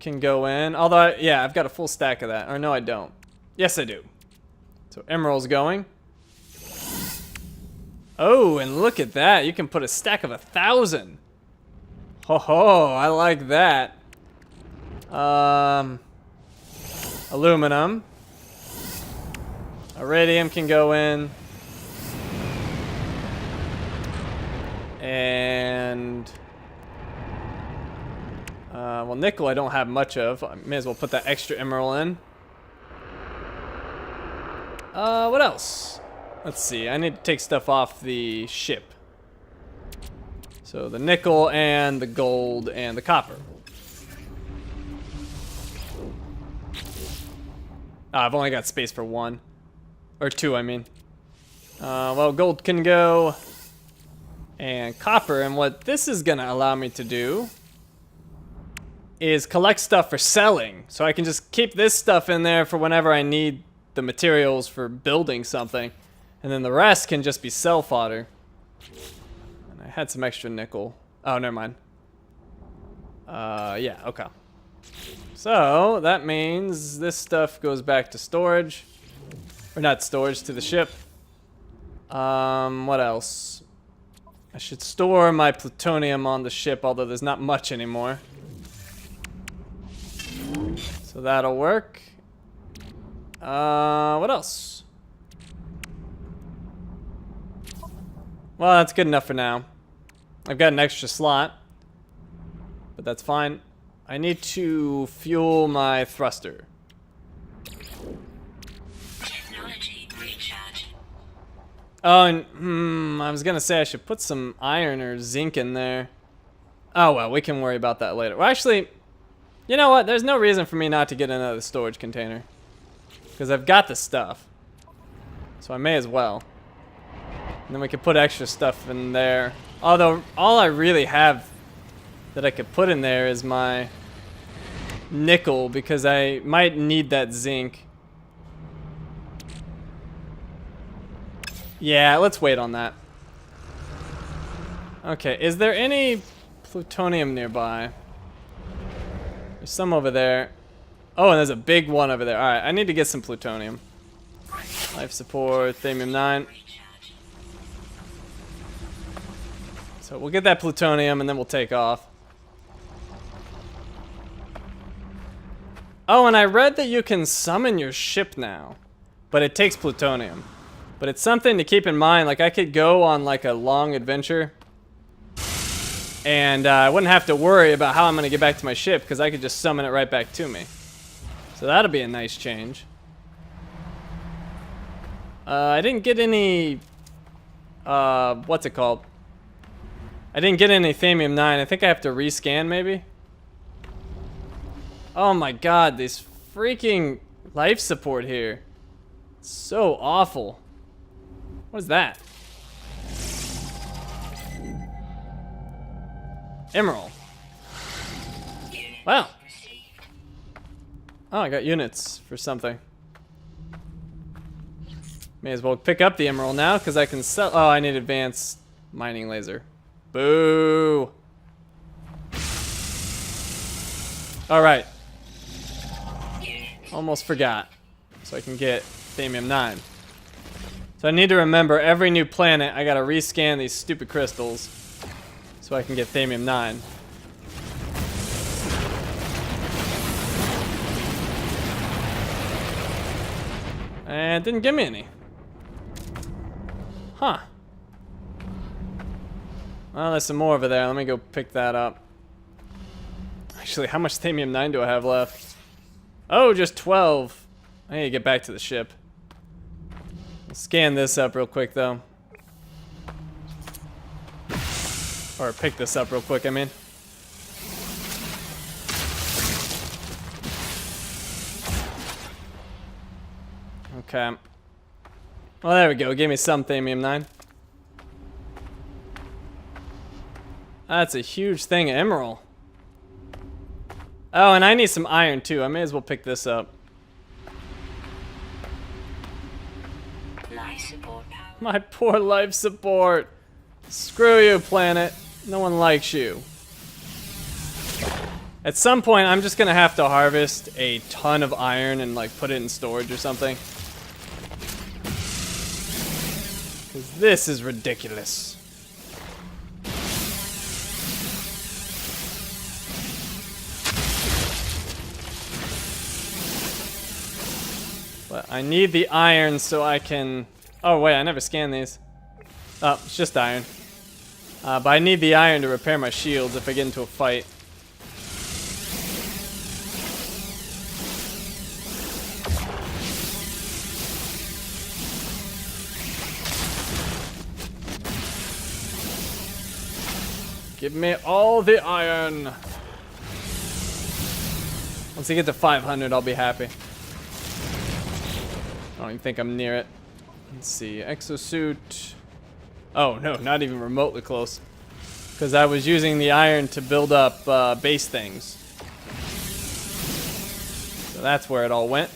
can go in. Although, yeah, I've got a full stack of that. Or no, I don't. Yes, I do. So Emerald's going. Oh, and look at that. You can put a stack of 1,000. Ho ho, I like that. Aluminum. Iridium can go in. And well, nickel I don't have much of. I may as well put that extra emerald in. What else? Let's see. I need to take stuff off the ship. So the nickel and the gold and the copper. I've only got space for 1. Or 2, I mean. Well, gold can go. And copper. And what this is going to allow me to do is collect stuff for selling. So I can just keep this stuff in there for whenever I need the materials for building something. And then the rest can just be sell fodder. And I had some extra nickel. Oh, never mind. Yeah, okay. So that means this stuff goes back to storage. Or not storage, to the ship. What else? I should store my plutonium on the ship, although there's not much anymore. So that'll work. What else? Well, that's good enough for now. I've got an extra slot, but that's fine. I need to fuel my thruster. Technology recharge. Oh, and I was gonna say I should put some iron or zinc in there. Oh well, we can worry about that later. Well, actually, you know what? There's no reason for me not to get another storage container. Because I've got the stuff. So I may as well. And then we can put extra stuff in there. Although, all I really have that I could put in there is my nickel, because I might need that zinc. Yeah, let's wait on that. Okay, is there any plutonium nearby? There's some over there. Oh, and there's a big one over there. Alright, I need to get some plutonium. Life support, thamium 9. So we'll get that plutonium and then we'll take off. Oh, and I read that you can summon your ship now, but it takes plutonium. But it's something to keep in mind. Like, I could go on like a long adventure, and I wouldn't have to worry about how I'm gonna get back to my ship because I could just summon it right back to me. So that'll be a nice change. I didn't get any, what's it called? I didn't get any Thamium 9. I think I have to rescan maybe. Oh my god, this freaking life support here. It's so awful. What is that? Emerald. Wow. Oh, I got units for something. May as well pick up the emerald now because I can sell. Oh, I need advanced mining laser. Boo. All right. Almost forgot. So I can get Thamium 9. So I need to remember every new planet, I gotta rescan these stupid crystals so I can get Thamium 9. And it didn't give me any. Huh. Well, there's some more over there. Let me go pick that up. Actually, how much Thamium 9 do I have left? Oh, just 12. I need to get back to the ship. I'll scan this up real quick, though. Or pick this up real quick, I mean. Okay. Well, there we go. Give me some Thamium 9. That's a huge thing of emerald. Oh, and I need some iron too. I may as well pick this up. Life support power. My poor life support. Screw you, planet. No one likes you. At some point, I'm just gonna have to harvest a ton of iron and like put it in storage or something. Because this is ridiculous. But I need the iron so I can... Oh wait, I never scanned these. Oh, it's just iron. But I need the iron to repair my shields if I get into a fight. Give me all the iron. Once I get to 500, I'll be happy. I don't even think I'm near it. Let's see, exosuit. Oh no, not even remotely close. Because I was using the iron to build up base things. So that's where it all went.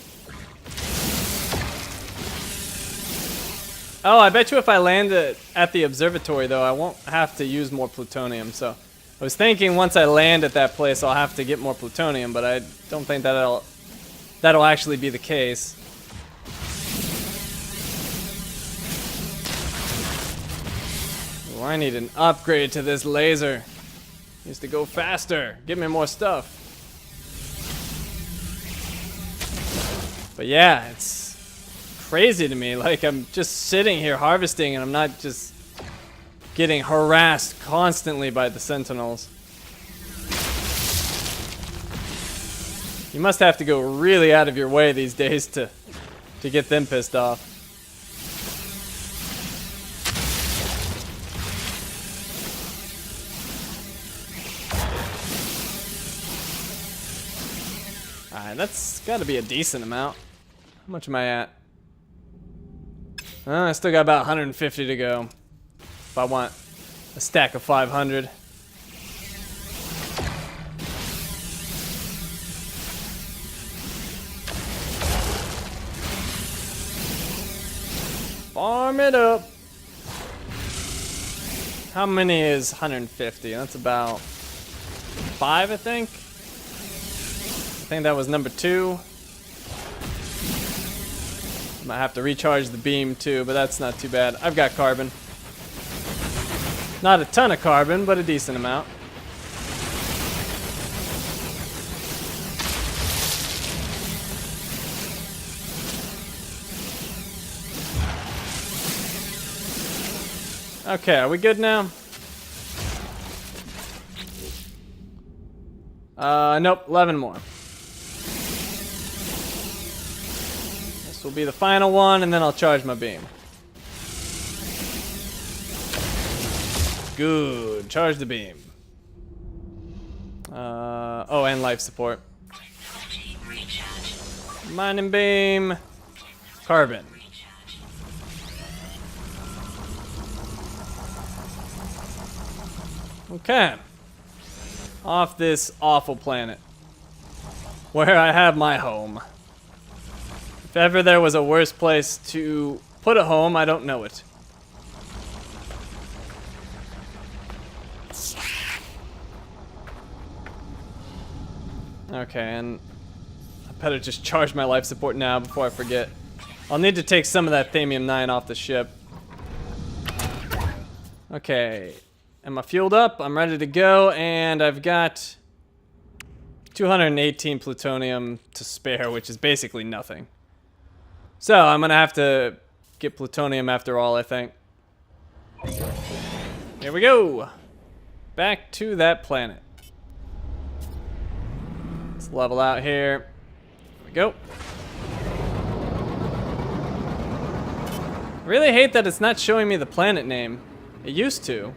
Oh, I bet you if I land at the observatory though, I won't have to use more plutonium. So I was thinking once I land at that place, I'll have to get more plutonium, but I don't think that'll actually be the case. Oh, I need an upgrade to this laser. Needs to go faster. Give me more stuff. But yeah, it's crazy to me. Like, I'm just sitting here harvesting and I'm not just getting harassed constantly by the Sentinels. You must have to go really out of your way these days to get them pissed off. Alright, that's gotta be a decent amount. How much am I at? I still got about 150 to go. If I want a stack of 500. Farm it up. How many is 150? That's about 5, I think. I think that was number 2. Might have to recharge the beam too, but that's not too bad. I've got carbon. Not a ton of carbon, but a decent amount. Okay, are we good now? Nope, 11 more. This will be the final one, and then I'll charge my beam. Good, charge the beam. Oh, and life support. Mining beam. Carbon. Okay. Off this awful planet. Where I have my home. If ever there was a worse place to put a home, I don't know it. Okay, and I better just charge my life support now before I forget. I'll need to take some of that Thamium-9 off the ship. Okay, am I fueled up? I'm ready to go, and I've got 218 plutonium to spare, which is basically nothing. So I'm gonna have to get plutonium after all, I think. Here we go. Back to that planet. Let's level out here. There we go. I really hate that it's not showing me the planet name. It used to.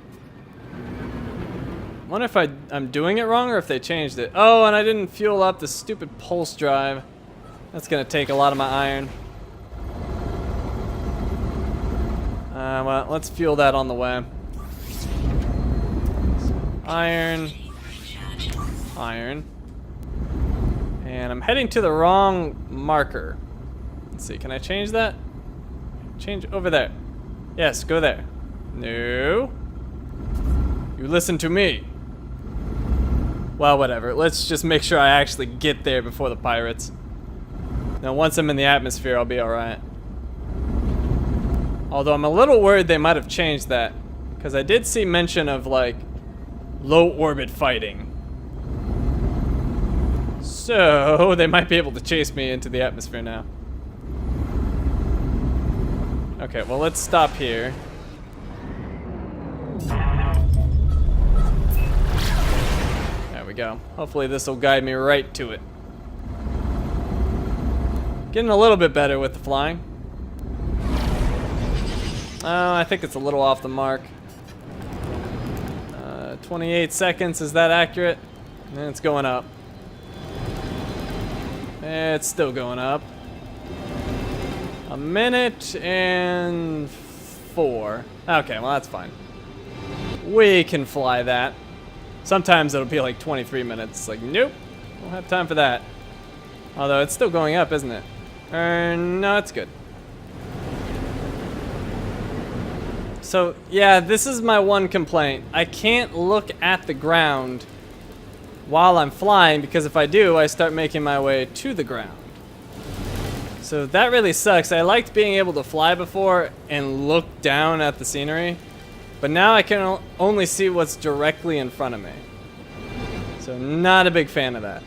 I wonder if I'm doing it wrong or if they changed it. Oh, and I didn't fuel up the stupid pulse drive. That's gonna take a lot of my iron. Well, let's fuel that on the way. Iron. Iron. And I'm heading to the wrong marker. Let's see, can I change that? Change over there. Yes, go there. No. You listen to me. Well, whatever. Let's just make sure I actually get there before the pirates. Now, once I'm in the atmosphere, I'll be alright. Although I'm a little worried they might have changed that. Because I did see mention of, like, low orbit fighting. So, they might be able to chase me into the atmosphere now. Okay, well, let's stop here. There we go. Hopefully this will guide me right to it. Getting a little bit better with the flying. Oh, I think it's a little off the mark. 28 seconds, is that accurate? And it's going up. It's still going up. A minute and 4. Okay, well that's fine. We can fly that. Sometimes it'll be like 23 minutes. It's like, nope, don't have time for that. Although it's still going up, isn't it? No, it's good. So, yeah, this is my one complaint. I can't look at the ground while I'm flying, because if I do, I start making my way to the ground. So that really sucks. I liked being able to fly before and look down at the scenery, but now I can only see what's directly in front of me. So not a big fan of that.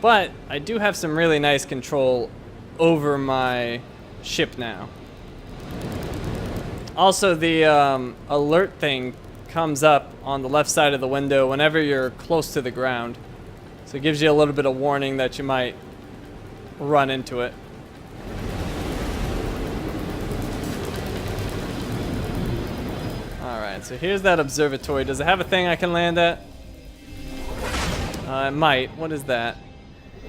But I do have some really nice control over my ship now. Also, the alert thing comes up on the left side of the window whenever you're close to the ground. So it gives you a little bit of warning that you might run into it. Alright, so here's that observatory. Does it have a thing I can land at? It might. What is that?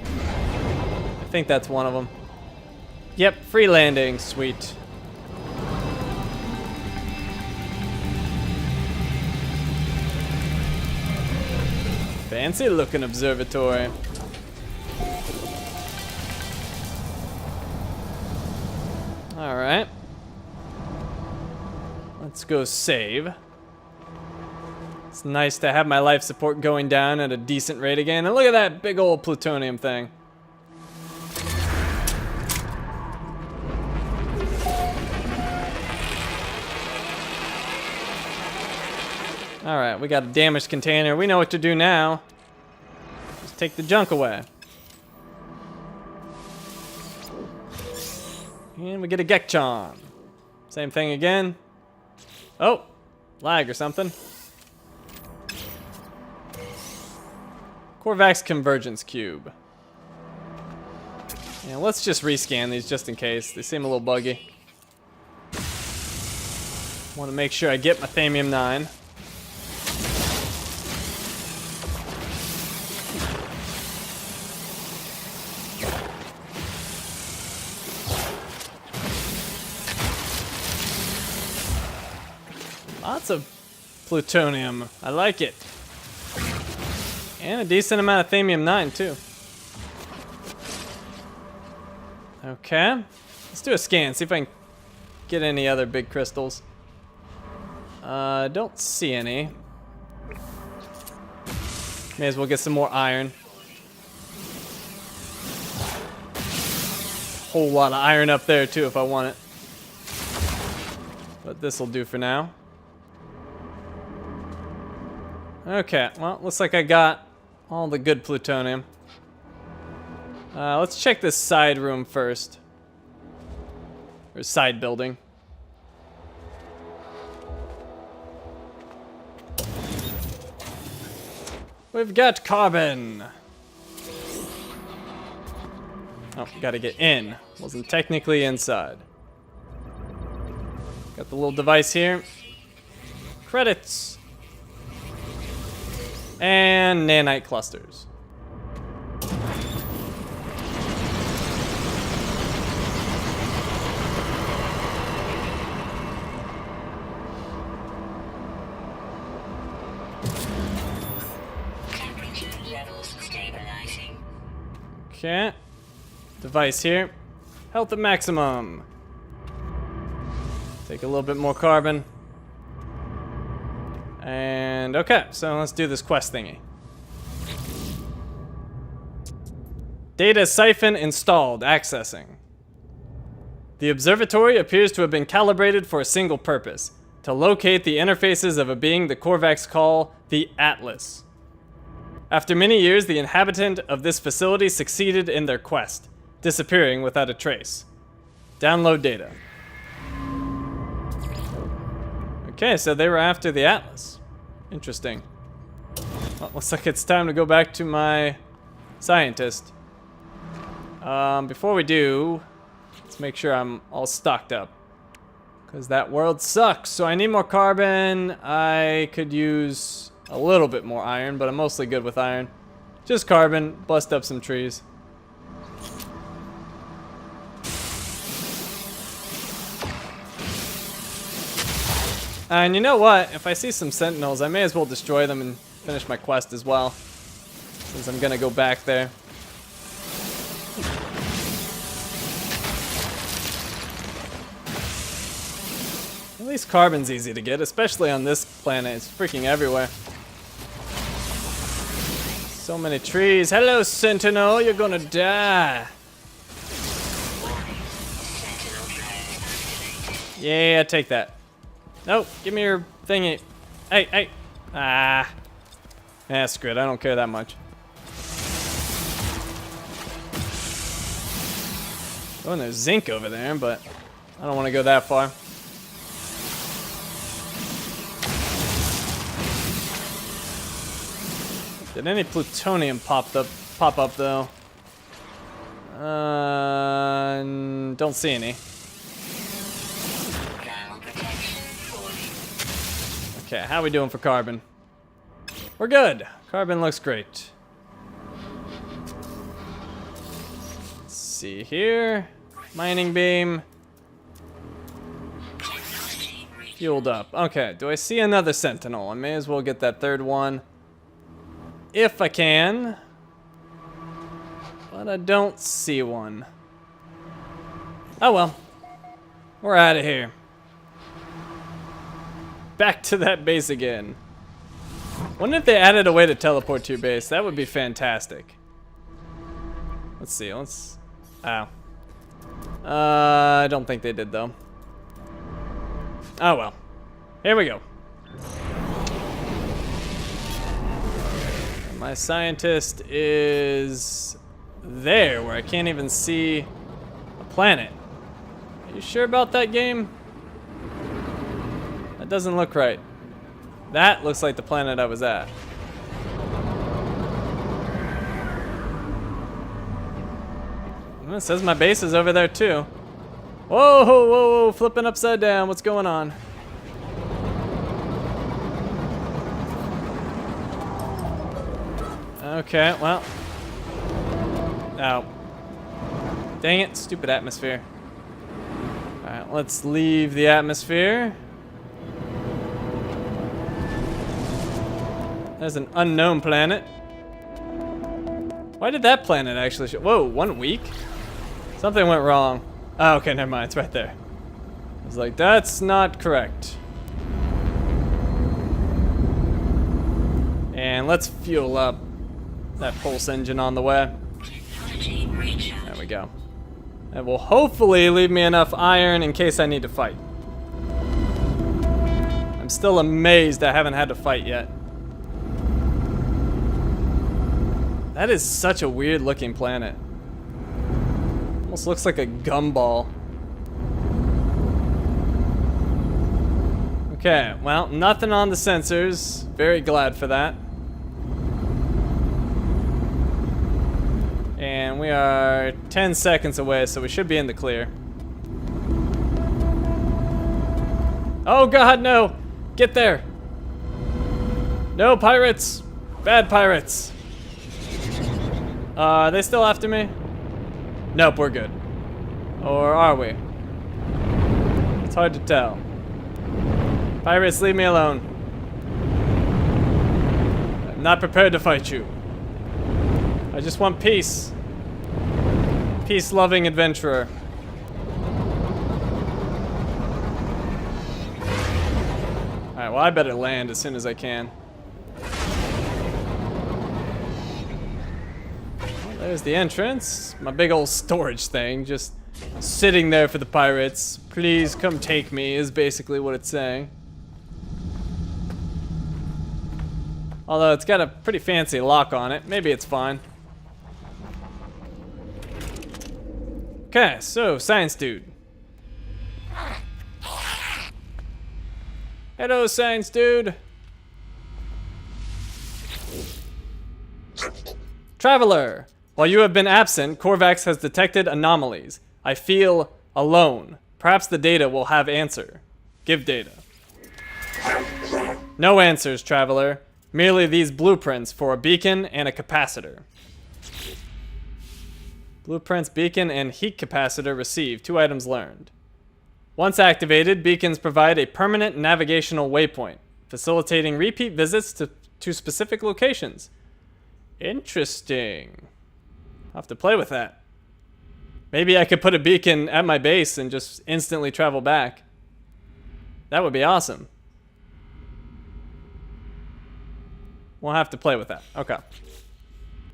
I think that's one of them. Yep, free landing. Sweet. Fancy looking observatory. Alright. Let's go save. It's nice to have my life support going down at a decent rate again. And look at that big old plutonium thing. Alright, we got a damaged container. We know what to do now. Just take the junk away. And we get a Gekchon. Same thing again. Oh, lag or something. Korvax Convergence Cube. Yeah, let's just rescan these just in case. They seem a little buggy. Want to make sure I get my Thamium 9. Lots of plutonium. I like it. And a decent amount of Thamium 9 too. Okay. Let's do a scan, see if I can get any other big crystals. Don't see any. May as well get some more iron. Whole lot of iron up there too if I want it. But this'll do for now. Okay, well, looks like I got all the good plutonium. Let's check this side room first. Or side building. We've got carbon. Oh, gotta get in. Wasn't technically inside. Got the little device here. Credits. And nanite clusters. Temperature levels stabilizing. Okay. Device here. Health at maximum. Take a little bit more carbon. And okay, so let's do this quest thingy. Data siphon installed, accessing. The observatory appears to have been calibrated for a single purpose, to locate the interfaces of a being the Korvax call the Atlas. After many years, the inhabitant of this facility succeeded in their quest, disappearing without a trace. Download data. Okay, so they were after the Atlas. Interesting. Well, looks like it's time to go back to my scientist. Before we do, let's make sure I'm all stocked up. Because that world sucks. So I need more carbon. I could use a little bit more iron, but I'm mostly good with iron. Just carbon, bust up some trees. And you know what? If I see some Sentinels, I may as well destroy them and finish my quest as well. Since I'm gonna go back there. At least carbon's easy to get, especially on this planet. It's freaking everywhere. So many trees. Hello, Sentinel. You're gonna die. Yeah, take that. Nope, give me your thingy. Hey, hey. Ah. Yeah, screw it. I don't care that much. Oh, and there's zinc over there, but I don't want to go that far. Did any plutonium pop up though? Don't see any. Okay, how are we doing for carbon? We're good. Carbon looks great. Let's see here. Mining beam. Fueled up. Okay, do I see another Sentinel? I may as well get that third one. If I can. But I don't see one. Oh well. We're out of here. Back to that base again. Wonder if they added a way to teleport to your base. That would be fantastic. Let's see. Let's... Oh. I don't think they did, though. Oh, well. Here we go. My scientist is there, where I can't even see a planet. You sure about that game? That doesn't look right. That looks like the planet I was at. Well, it says my base is over there too. Whoa, whoa, whoa, flipping upside down. What's going on? Okay, well. Oh. Dang it, stupid atmosphere. Alright, let's leave the atmosphere. There's an unknown planet. Why did that planet actually show? Whoa, 1 week? Something went wrong. Oh, okay, never mind, it's right there. I was like, that's not correct. And let's fuel up that pulse engine on the way. There we go. That will hopefully leave me enough iron in case I need to fight. I'm still amazed I haven't had to fight yet. That is such a weird looking planet. Almost looks like a gumball. Okay, well, nothing on the sensors. Very glad for that. And we are 10 seconds away, so we should be in the clear. Oh god, no! Get there! No pirates! Bad pirates! Are they still after me? Nope, we're good. Or are we? It's hard to tell. Pirates, leave me alone. I'm not prepared to fight you. I just want peace. Peace-loving adventurer. Alright, well I better land as soon as I can. Well, there's the entrance. My big old storage thing, just sitting there for the pirates. Please come take me is basically what it's saying. Although it's got a pretty fancy lock on it. Maybe it's fine. Okay, so, science dude. Hello, science dude. Traveler, while you have been absent, Korvax has detected anomalies. I feel alone. Perhaps the data will have answer. Give data. No answers, Traveler. Merely these blueprints for a beacon and a capacitor. Blueprints, beacon, and heat capacitor received. 2 items learned. Once activated, beacons provide a permanent navigational waypoint, facilitating repeat visits to specific locations. Interesting. I'll have to play with that. Maybe I could put a beacon at my base and just instantly travel back. That would be awesome. We'll have to play with that. Okay.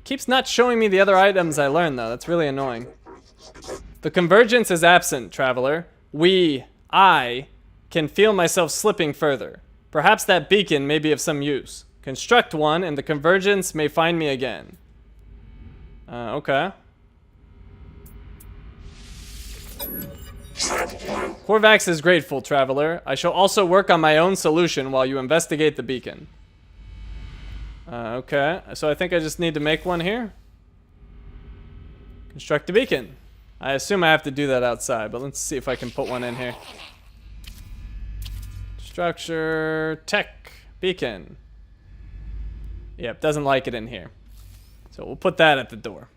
Keeps not showing me the other items I learned, though. That's really annoying. The convergence is absent, Traveler. I can feel myself slipping further. Perhaps that beacon may be of some use. Construct one, and the convergence may find me again. Okay. Korvax is grateful, Traveler. I shall also work on my own solution while you investigate the beacon. Okay, so I think I just need to make one here. Construct a beacon. I assume I have to do that outside, but let's see if I can put one in here. Structure, tech, beacon. Yep, doesn't like it in here. So we'll put that at the door.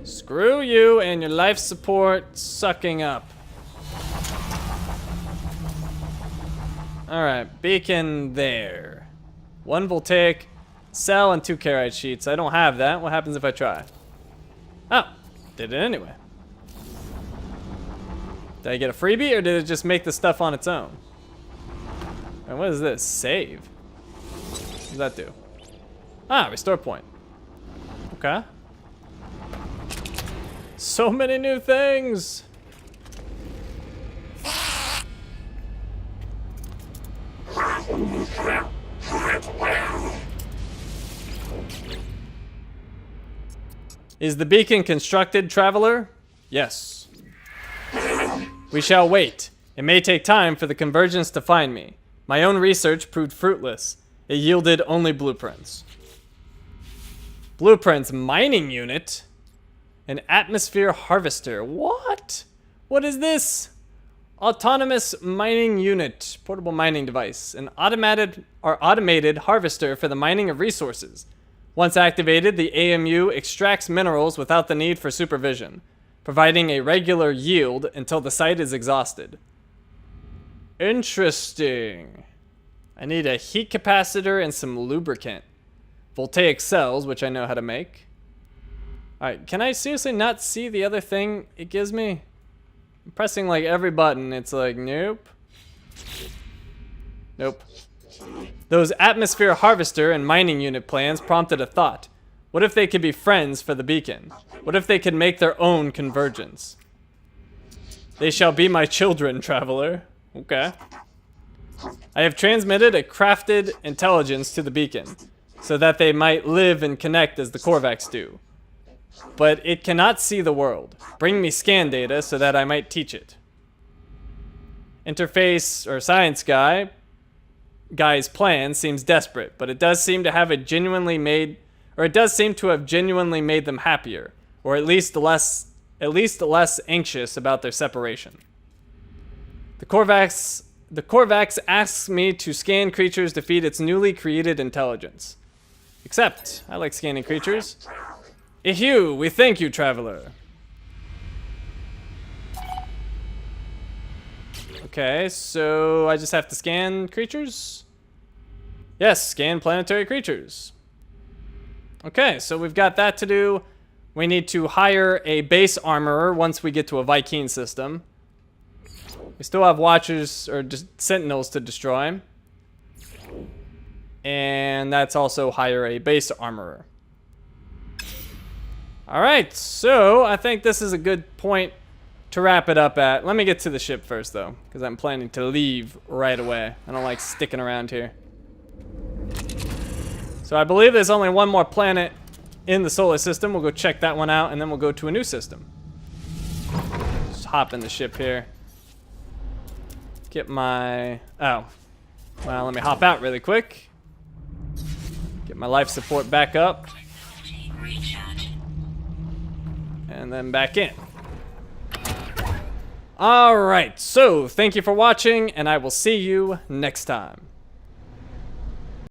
Screw you and your life support sucking up. Alright, beacon there. 1 voltaic cell and 2 caride sheets. I don't have that. What happens if I try? Oh, did it anyway. Did I get a freebie or did it just make the stuff on its own? And what is this? Save. What does that do? Ah, restore point. Okay. So many new things. Is the beacon constructed, Traveler? Yes. We shall wait. It may take time for the convergence to find me. My own research proved fruitless. It yielded only blueprints. Blueprints mining unit? An atmosphere harvester. What? What is this? Autonomous mining unit. Portable mining device. An automated harvester for the mining of resources. Once activated, the AMU extracts minerals without the need for supervision, providing a regular yield until the site is exhausted. Interesting. I need a heat capacitor and some lubricant. Voltaic cells, which I know how to make. Alright, can I seriously not see the other thing it gives me? I'm pressing like every button. It's like, nope. Nope. Those atmosphere harvester and mining unit plans prompted a thought. What if they could be friends for the beacon? What if they could make their own convergence? They shall be my children, traveler. Okay. I have transmitted a crafted intelligence to the beacon, so that they might live and connect as the Korvax do. But it cannot see the world. Bring me scan data so that I might teach it. Interface or science guy's plan seems desperate, but it does seem to have genuinely made them happier, or at least less anxious about their separation. The Korvax asks me to scan creatures to feed its newly created intelligence. Except, I like scanning creatures. Eheu, we thank you, traveler. Okay, so I just have to scan creatures? Yes, scan planetary creatures. Okay, so we've got that to do. We need to hire a base armorer once we get to a Vy'keen system. We still have watchers or sentinels to destroy. And that's also hire a base armorer. Alright, so I think this is a good point to wrap it up at. Let me get to the ship first, though, because I'm planning to leave right away. I don't like sticking around here. So I believe there's only one more planet in the solar system. We'll go check that one out, and then we'll go to a new system. Just hop in the ship here. Get my... Oh. Well, let me hop out really quick. Get my life support back up. And then back in. Alright, so thank you for watching, and I will see you next time.